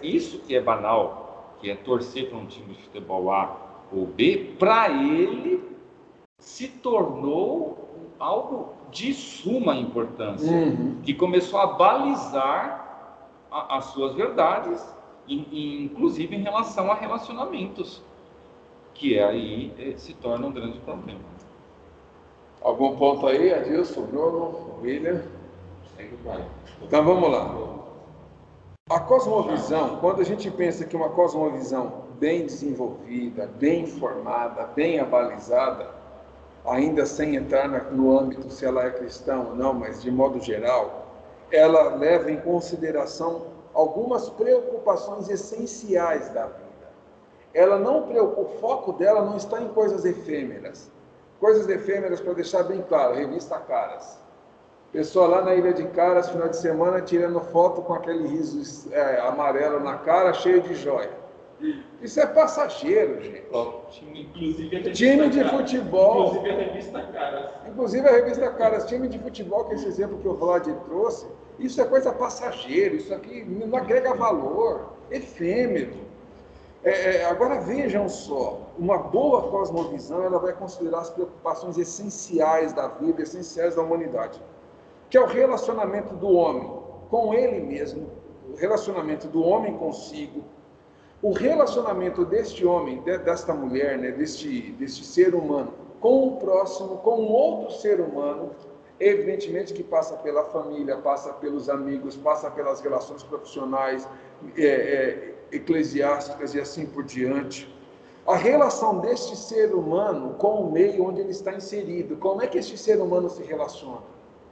Isso que é banal, que é torcer para um time de futebol A ou B, para ele se tornou algo de suma importância, que começou a balizar as suas verdades, inclusive em relação a relacionamentos, que aí se torna um grande problema.
Algum ponto aí, Adilson, Bruno, William? Então vamos lá. A cosmovisão, quando a gente pensa que uma cosmovisão bem desenvolvida, bem formada, bem abalizada, ainda sem entrar no âmbito se ela é cristã ou não, mas de modo geral, ela leva em consideração algumas preocupações essenciais da vida. O foco dela não está em coisas efêmeras. Coisas efêmeras, para deixar bem claro, revista Caras. Pessoa lá na Ilha de Caras, final de semana, tirando foto com aquele riso amarelo na cara, cheio de joia. Isso é passageiro, gente. Time de futebol.
Inclusive a revista Caras.
Inclusive a revista Caras. Time de futebol, que é esse exemplo que o Vlad trouxe, isso é coisa passageira, isso aqui não agrega valor, efêmero. Agora vejam só, uma boa cosmovisão, ela vai considerar as preocupações essenciais da vida, essenciais da humanidade, que é o relacionamento do homem com ele mesmo, o relacionamento do homem consigo, o relacionamento deste homem, desta mulher, né, deste ser humano, com o próximo, com um outro ser humano, evidentemente que passa pela família, passa pelos amigos, passa pelas relações profissionais, eclesiásticas e assim por diante. A relação deste ser humano com o meio onde ele está inserido, como é que este ser humano se relaciona?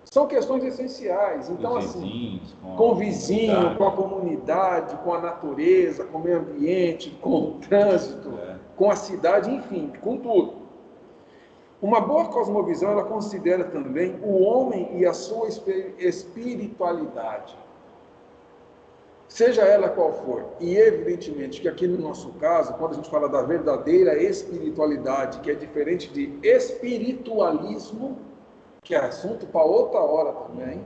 São questões essenciais. Então,
Os
assim,
vizinhos,
com o vizinho, com a comunidade, com a natureza, com o meio ambiente, com o trânsito, com a cidade, enfim, com tudo. Uma boa cosmovisão, ela considera também o homem e a sua espiritualidade, seja ela qual for. E evidentemente que aqui no nosso caso, quando a gente fala da verdadeira espiritualidade, que é diferente de espiritualismo, que é assunto para outra hora também,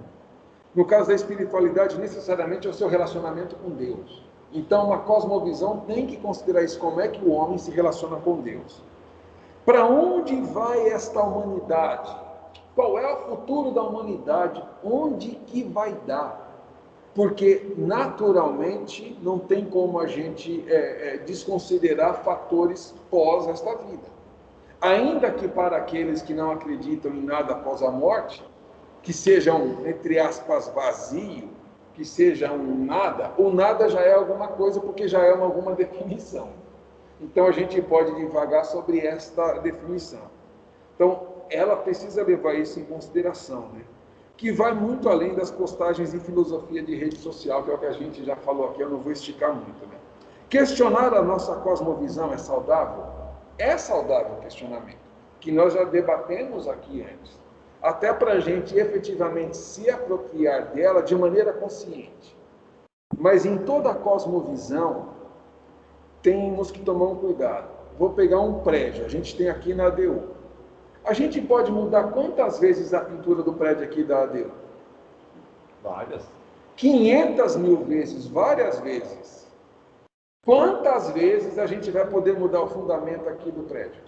no caso da espiritualidade, necessariamente é o seu relacionamento com Deus. Então, uma cosmovisão tem que considerar isso, como é que o homem se relaciona com Deus. Para onde vai esta humanidade? Qual é o futuro da humanidade? Onde que vai dar? Porque, naturalmente, não tem como a gente desconsiderar fatores pós esta vida. Ainda que para aqueles que não acreditam em nada após a morte, que sejam, entre aspas, vazio, que seja um nada, o nada já é alguma coisa, porque já é alguma definição. Então, a gente pode divagar sobre esta definição. Então, ela precisa levar isso em consideração, né? Que vai muito além das postagens em filosofia de rede social, que é o que a gente já falou aqui, eu não vou esticar muito, né? Questionar a nossa cosmovisão é saudável? É saudável o questionamento, que nós já debatemos aqui antes, até para a gente efetivamente se apropriar dela de maneira consciente. Mas em toda a cosmovisão, temos que tomar um cuidado. Vou pegar um prédio, a gente tem aqui na ADU. A gente pode mudar quantas vezes a pintura do prédio aqui da ADU?
Várias.
500 mil vezes, várias vezes. Quantas vezes a gente vai poder mudar o fundamento aqui do prédio?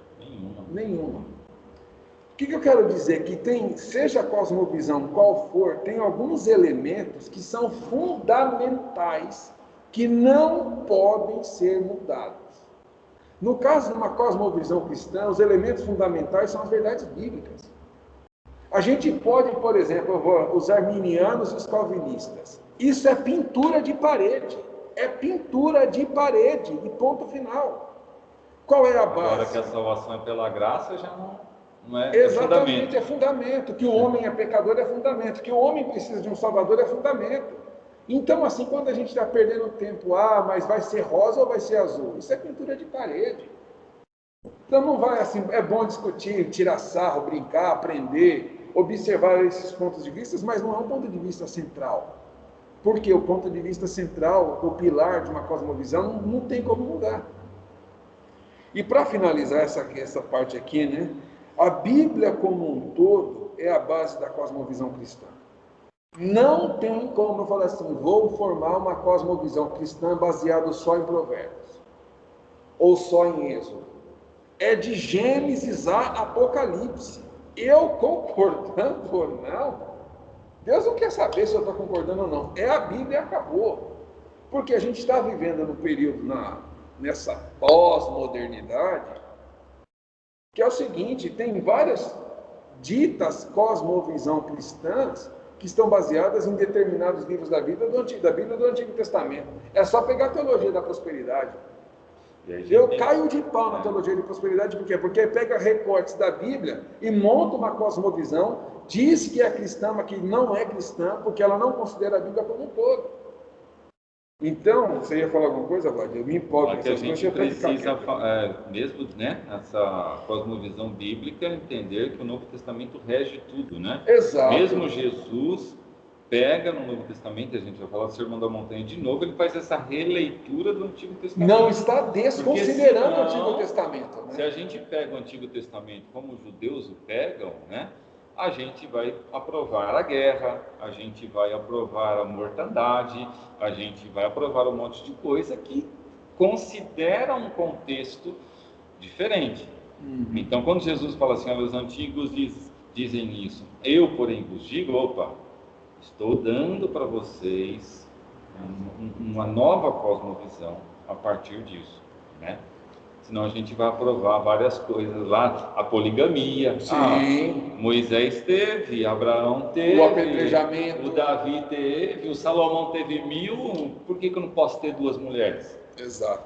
Nenhuma. O que eu quero dizer? Que tem, seja a cosmovisão qual for, tem alguns elementos que são fundamentais, que não podem ser mudados. No caso de uma cosmovisão cristã, os elementos fundamentais são as verdades bíblicas. A gente pode, por exemplo, os arminianos e os calvinistas. Isso é pintura de parede. É pintura de parede, e ponto final. Qual é a base?
Agora que a salvação é pela graça, já não é.
Exatamente, é fundamento. Que o homem é pecador é fundamento. Que o homem precisa de um salvador é fundamento. Então, assim, quando a gente está perdendo tempo, mas vai ser rosa ou vai ser azul? Isso é pintura de parede. Então não vai assim, é bom discutir, tirar sarro, brincar, aprender, observar esses pontos de vista, mas não é um ponto de vista central. Porque o ponto de vista central, o pilar de uma cosmovisão, não tem como mudar. E para finalizar essa parte aqui, né, a Bíblia como um todo é a base da cosmovisão cristã. Não tem como eu falar assim, vou formar uma cosmovisão cristã baseada só em Provérbios, ou só em Êxodo. É de Gênesis a Apocalipse. Eu concordando ou não, Deus não quer saber se eu estou concordando ou não. É a Bíblia e acabou. Porque a gente está vivendo no período, nessa pós-modernidade, que é o seguinte, tem várias ditas cosmovisão cristãs que estão baseadas em determinados livros da Bíblia do Antigo Testamento. É só pegar a teologia da prosperidade. Eu caio de pau na teologia de prosperidade, por quê? Porque pega recortes da Bíblia e monta uma cosmovisão, diz que é cristã, mas que não é cristã, porque ela não considera a Bíblia como um todo. Então, você ia falar alguma coisa, Vlad? Eu me empolgo.
Que a gente precisa, mesmo nessa cosmovisão bíblica, entender que o Novo Testamento rege tudo, né?
Exato.
Mesmo Jesus pega no Novo Testamento, a gente vai falar do Sermão da Montanha de novo, ele faz essa releitura do Antigo Testamento.
Não está desconsiderando o Antigo Testamento. Né?
Se a gente pega o Antigo Testamento como os judeus o pegam, né? A gente vai aprovar a guerra, a gente vai aprovar a mortandade, a gente vai aprovar um monte de coisa que considera um contexto diferente. Então, quando Jesus fala assim, os antigos dizem isso, eu, porém, vos digo, estou dando para vocês uma nova cosmovisão a partir disso, né? Senão a gente vai aprovar várias coisas lá, a poligamia.
Sim.
Moisés teve, Abraão teve,
o apedrejamento,
o Davi teve, o Salomão teve 1000, por que eu não posso ter 2 mulheres?
Exato.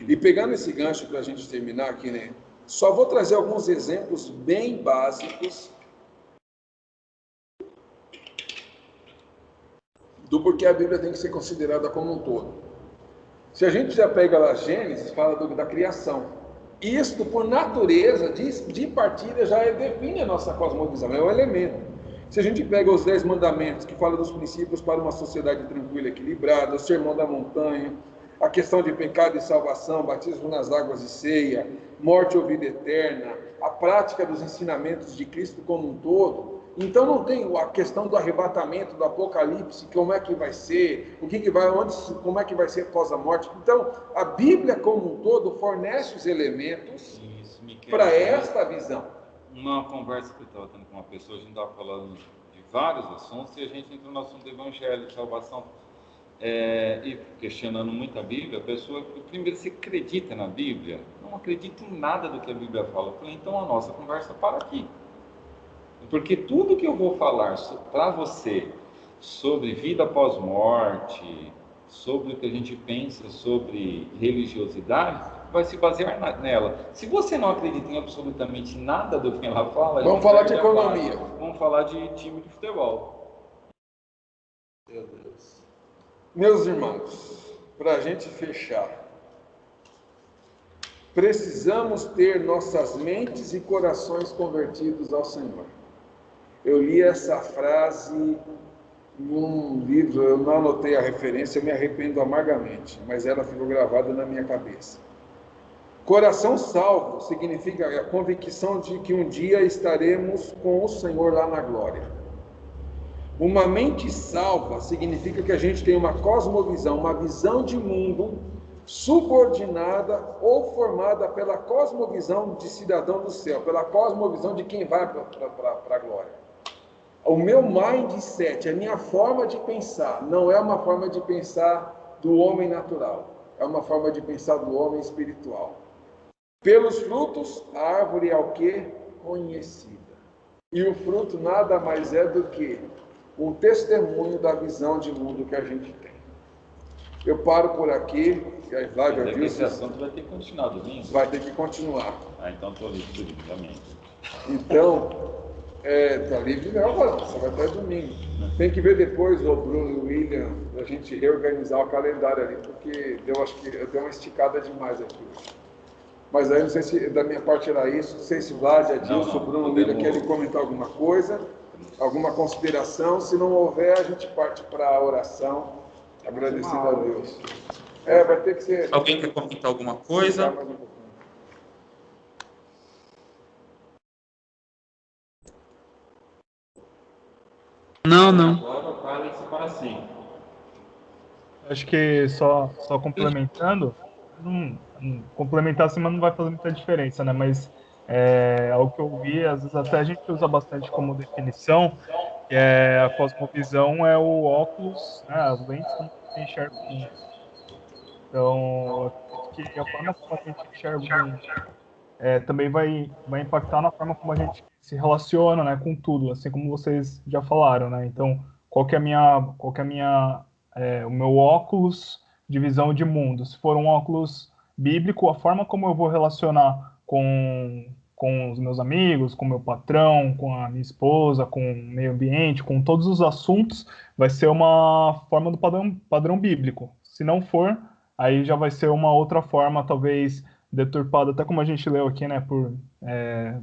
E pegando esse gancho para a gente terminar aqui, né? Só vou trazer alguns exemplos bem básicos do porquê a Bíblia tem que ser considerada como um todo. Se a gente já pega lá Gênesis, fala da criação. Isto, por natureza, de partida, já define a nossa cosmovisão, é um elemento. Se a gente pega os 10 mandamentos, que fala dos princípios para uma sociedade tranquila e equilibrada, o sermão da montanha, a questão de pecado e salvação, batismo nas águas e ceia, morte ou vida eterna, a prática dos ensinamentos de Cristo como um todo. Então não tem a questão do arrebatamento, do apocalipse, como é que vai ser, como é que vai ser após a morte. Então, a Bíblia como um todo fornece os elementos para esta visão.
Uma conversa que eu estava tendo com uma pessoa, a gente estava falando de vários assuntos, e a gente entrou no assunto do evangelho, de salvação, e questionando muito a Bíblia. A pessoa, primeiro, se acredita na Bíblia? Não acredita em nada do que a Bíblia fala. Eu falei, então a nossa conversa para aqui. Porque tudo que eu vou falar para você sobre vida após morte, sobre o que a gente pensa sobre religiosidade, vai se basear nela. Se você não acredita em absolutamente nada do que ela fala...
Vamos falar de economia.
Vamos falar de time de futebol.
Meu Deus. Meus irmãos, para a gente fechar, precisamos ter nossas mentes e corações convertidos ao Senhor. Eu li essa frase num livro, eu não anotei a referência, eu me arrependo amargamente, mas ela ficou gravada na minha cabeça. Coração salvo significa a convicção de que um dia estaremos com o Senhor lá na glória. Uma mente salva significa que a gente tem uma cosmovisão, uma visão de mundo subordinada ou formada pela cosmovisão de cidadão do céu, pela cosmovisão de quem vai para a glória. O meu mindset, a minha forma de pensar, não é uma forma de pensar do homem natural, é uma forma de pensar do homem espiritual. Pelos frutos, a árvore é o quê? Conhecida. E o fruto nada mais é do que um testemunho da visão de mundo que a gente tem. Eu paro por aqui, e a Flávia viu.
Esse assunto vai ter que continuar domingo?
Vai ter que continuar.
Então estou livre também.
Então, tá livre não, agora, só vai até domingo. Tem que ver depois, o Bruno e o William, a gente reorganizar o calendário ali, porque acho que deu uma esticada demais aqui hoje. Mas aí não sei se da minha parte era isso, não sei se o Vlad, Adilson, o Bruno, o William querem comentar alguma coisa, alguma consideração. Se não houver, a gente parte para a oração, agradecido a Deus. Vai ter que ser...
Alguém quer comentar alguma coisa? Não.
Agora calem-se para sempre.
Acho que só complementando, complementar assim, mas não vai fazer muita diferença, né? Mas ao que eu vi, às vezes até a gente usa bastante como definição, que a cosmovisão é o óculos, né? As lentes como você enxerga o mundo. Então, que a forma como a gente enxerga o mundo também vai impactar na forma como a gente se relaciona, né, com tudo, assim como vocês já falaram, né? Então, qual que é o meu óculos de visão de mundo? Se for um óculos bíblico, a forma como eu vou relacionar com os meus amigos, com o meu patrão, com a minha esposa, com o meio ambiente, com todos os assuntos, vai ser uma forma do padrão bíblico. Se não for, aí já vai ser uma outra forma, talvez deturpada, até como a gente leu aqui, né, por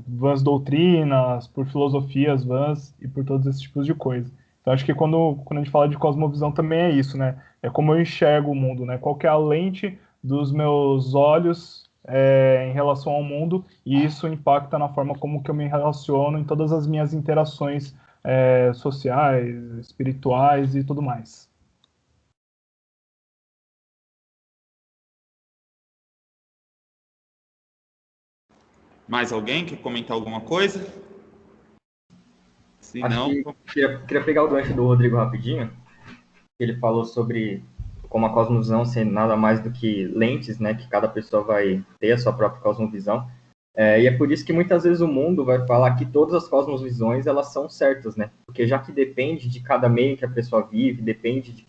vãs doutrinas, por filosofias vãs e por todos esses tipos de coisa. Então, acho que quando a gente fala de cosmovisão também é isso, né? É como eu enxergo o mundo, né? Qual que é a lente dos meus olhos em relação ao mundo, e isso impacta na forma como que eu me relaciono em todas as minhas interações sociais, espirituais e tudo mais.
Mais alguém quer comentar alguma coisa? Se não...
Queria pegar o gancho do Rodrigo rapidinho. Ele falou sobre como a cosmovisão ser nada mais do que lentes, né? Que cada pessoa vai ter a sua própria cosmovisão. E é por isso que muitas vezes o mundo vai falar que todas as cosmovisões elas são certas, né? Porque já que depende de cada meio que a pessoa vive, depende de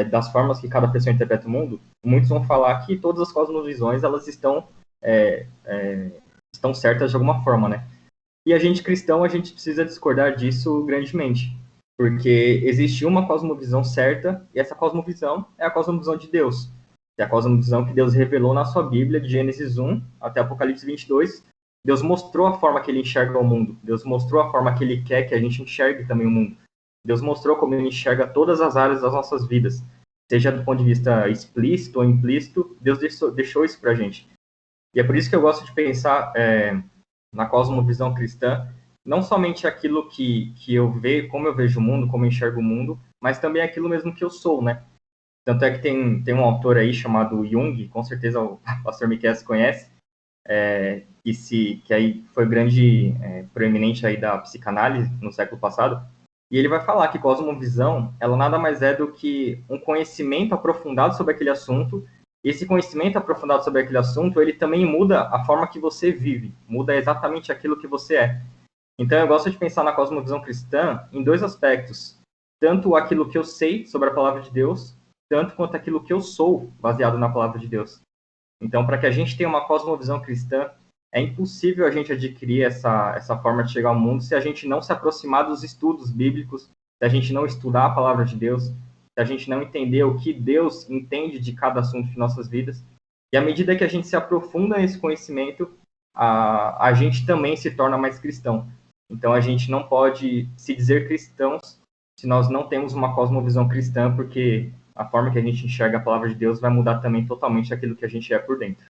das formas que cada pessoa interpreta o mundo, muitos vão falar que todas as cosmovisões elas estão certas de alguma forma, né? E a gente cristão, a gente precisa discordar disso grandemente. Porque existe uma cosmovisão certa, e essa cosmovisão é a cosmovisão de Deus. É a cosmovisão que Deus revelou na sua Bíblia, de Gênesis 1 até Apocalipse 22. Deus mostrou a forma que ele enxerga o mundo. Deus mostrou a forma que ele quer que a gente enxergue também o mundo. Deus mostrou como ele enxerga todas as áreas das nossas vidas. Seja do ponto de vista explícito ou implícito, Deus deixou isso pra gente. E é por isso que eu gosto de pensar na cosmovisão cristã, não somente aquilo que eu vejo, como eu vejo o mundo, como eu enxergo o mundo, mas também aquilo mesmo que eu sou, né? Tanto é que tem um autor aí chamado Jung, com certeza o pastor Miquel conhece, que aí foi grande proeminente aí da psicanálise no século passado, e ele vai falar que cosmovisão, ela nada mais é do que um conhecimento aprofundado sobre aquele assunto. Esse conhecimento aprofundado sobre aquele assunto, ele também muda a forma que você vive, muda exatamente aquilo que você é. Então, eu gosto de pensar na cosmovisão cristã em dois aspectos. Tanto aquilo que eu sei sobre a palavra de Deus, tanto quanto aquilo que eu sou baseado na palavra de Deus. Então, para que a gente tenha uma cosmovisão cristã, é impossível a gente adquirir essa forma de chegar ao mundo se a gente não se aproximar dos estudos bíblicos, se a gente não estudar a palavra de Deus, se a gente não entender o que Deus entende de cada assunto de nossas vidas. E à medida que a gente se aprofunda nesse conhecimento, a gente também se torna mais cristão. Então, a gente não pode se dizer cristãos se nós não temos uma cosmovisão cristã, porque a forma que a gente enxerga a palavra de Deus vai mudar também totalmente aquilo que a gente é por dentro.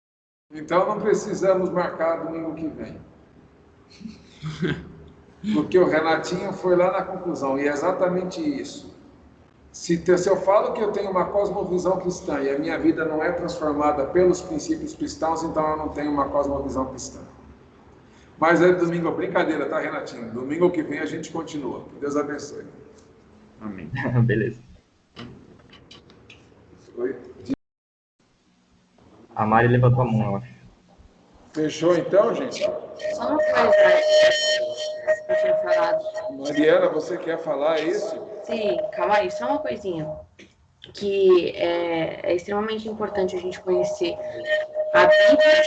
Então, não precisamos marcar domingo que vem. Porque o Renatinho foi lá na conclusão, e é exatamente isso. Se eu falo que eu tenho uma cosmovisão cristã e a minha vida não é transformada pelos princípios cristãos, então eu não tenho uma cosmovisão cristã. Mas é domingo, brincadeira, tá, Renatinho? Domingo que vem a gente continua. Que Deus abençoe.
Amém.
Beleza.
Oi?
A Mari levantou a mão, eu acho.
Fechou então, gente?
Só uma coisa que eu tinha falado.
Mariana, você quer falar isso?
Sim, calma aí, só uma coisinha. Que é extremamente importante a gente conhecer a Bíblia.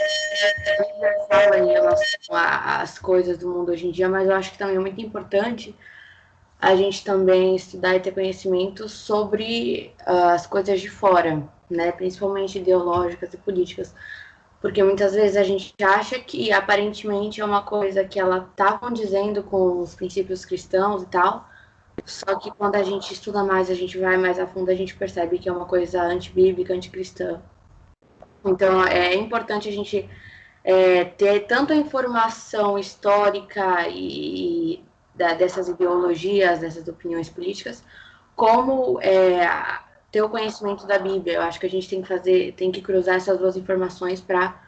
A Bíblia fala em relação às coisas do mundo hoje em dia, mas eu acho que também é muito importante a gente também estudar e ter conhecimento sobre as coisas de fora, né? Principalmente ideológicas e políticas. Porque muitas vezes a gente acha que aparentemente é uma coisa que ela está condizendo com os princípios cristãos e tal, só que quando a gente estuda mais, a gente vai mais a fundo, a gente percebe que é uma coisa antibíblica, anticristã. Então é importante a gente ter tanto a informação histórica e dessas ideologias, dessas opiniões políticas, como ter o conhecimento da Bíblia. Eu acho que a gente tem que cruzar essas duas informações para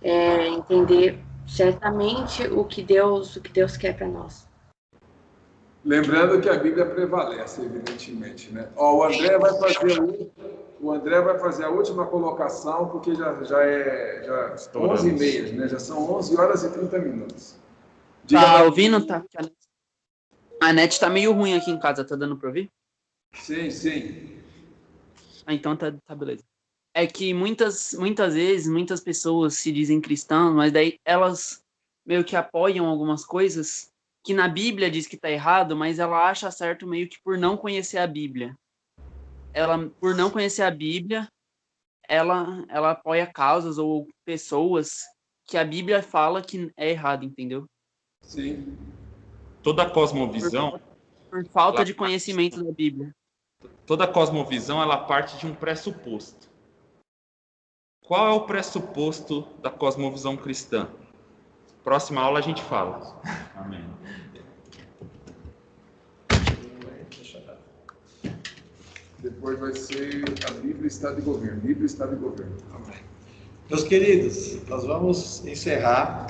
entender certamente o que Deus quer para nós.
Lembrando que a Bíblia prevalece, evidentemente, né? Ó, o André vai fazer a última colocação, porque já 11h30, né? Já são 11 horas e 30 minutos.
Tá ouvindo? Tá. A net tá meio ruim aqui em casa, tá dando pra ouvir?
Sim.
Ah, então tá beleza. É que muitas vezes, muitas pessoas se dizem cristãs, mas daí elas meio que apoiam algumas coisas que na Bíblia diz que tá errado, mas ela acha certo meio que por não conhecer a Bíblia. Por não conhecer a Bíblia, ela apoia causas ou pessoas que a Bíblia fala que é errado, entendeu?
Sim.
Toda cosmovisão...
Por falta de conhecimento da Bíblia.
Toda cosmovisão, ela parte de um pressuposto. Qual é o pressuposto da cosmovisão cristã? Próxima aula a gente fala.
Amém.
Depois vai ser a Bíblia, Estado e Governo. Bíblia, Estado e Governo.
Amém. Meus queridos, nós vamos encerrar.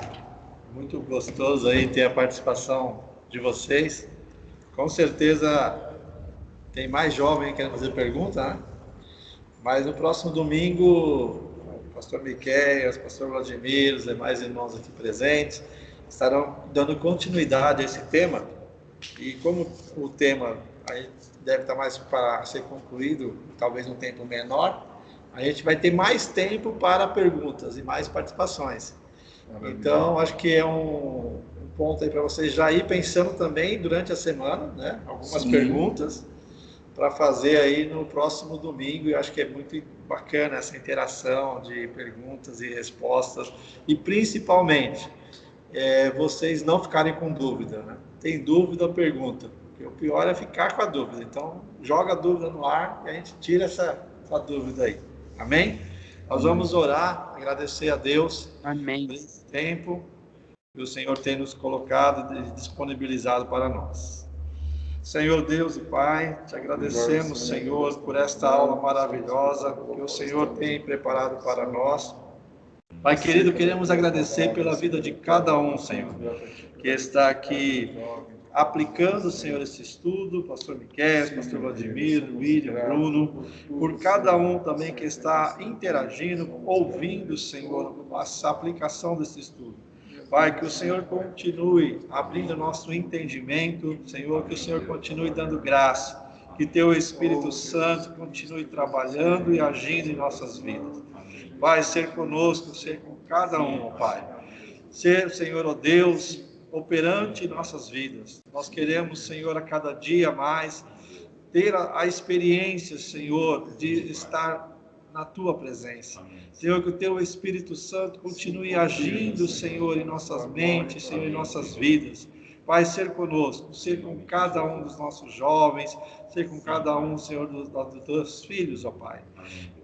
Muito gostoso aí ter a participação de vocês. Com certeza tem mais jovem querendo fazer pergunta, né? Mas no próximo domingo, o pastor Miquel, o pastor Vladimir, os demais irmãos aqui presentes, estarão dando continuidade a esse tema. E como o tema aí deve estar mais para ser concluído, talvez num tempo menor, a gente vai ter mais tempo para perguntas e mais participações. Então, acho que é um ponto aí para vocês já ir pensando também durante a semana, né? Algumas perguntas para fazer aí no próximo domingo. E acho que é muito bacana essa interação de perguntas e respostas. E principalmente, vocês não ficarem com dúvida, né? Tem dúvida, pergunta. Porque o pior é ficar com a dúvida. Então, joga a dúvida no ar e a gente tira essa dúvida aí. Amém? Nós vamos orar, agradecer a Deus por esse tempo que o Senhor tem nos colocado e disponibilizado para nós. Senhor Deus e Pai, te agradecemos, Senhor, por esta aula maravilhosa que o Senhor tem preparado para nós. Pai querido, queremos agradecer pela vida de cada um, Senhor, que está aqui aplicando, Senhor, esse estudo, pastor Miquel, pastor Vladimir, William, Bruno, por cada um também que está interagindo, ouvindo, Senhor, essa aplicação desse estudo. Pai, que o Senhor continue abrindo nosso entendimento, Senhor, que o Senhor continue dando graça, que teu Espírito Santo continue trabalhando e agindo em nossas vidas. Vai ser conosco, ser com cada um, ó Pai. Ser, Senhor, ó Deus, operante em nossas vidas. Nós queremos, Senhor, a cada dia mais ter a experiência, Senhor, de estar na Tua presença. Senhor, que o Teu Espírito Santo continue agindo, Senhor, em nossas mentes, Senhor, em nossas vidas. Vai ser conosco, ser com cada um dos nossos jovens, ser com cada um, Senhor, dos teus filhos, ó Pai.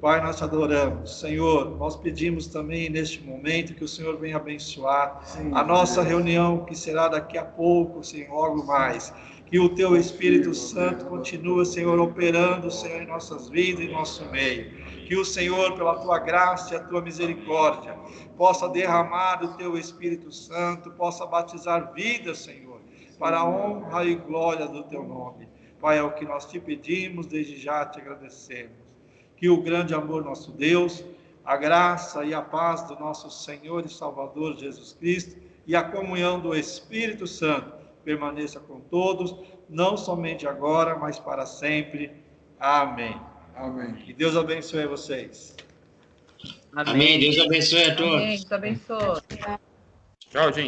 Pai, nós te adoramos. Senhor, nós pedimos também neste momento que o Senhor venha abençoar a nossa reunião, que será daqui a pouco, Senhor, logo mais. Que o teu Espírito Santo continue, Senhor, operando, Senhor, em nossas vidas, em nosso meio. Que o Senhor, pela tua graça e a tua misericórdia, possa derramar o teu Espírito Santo, possa batizar vidas, Senhor, para a honra e glória do teu nome. Pai, é o que nós te pedimos, desde já te agradecemos. Que o grande amor nosso Deus, a graça e a paz do nosso Senhor e Salvador Jesus Cristo e a comunhão do Espírito Santo permaneça com todos, não somente agora, mas para sempre. Amém.
Amém.
Que Deus abençoe vocês.
Amém. Deus abençoe a todos.
Amém. Deus abençoe.
Tchau, gente.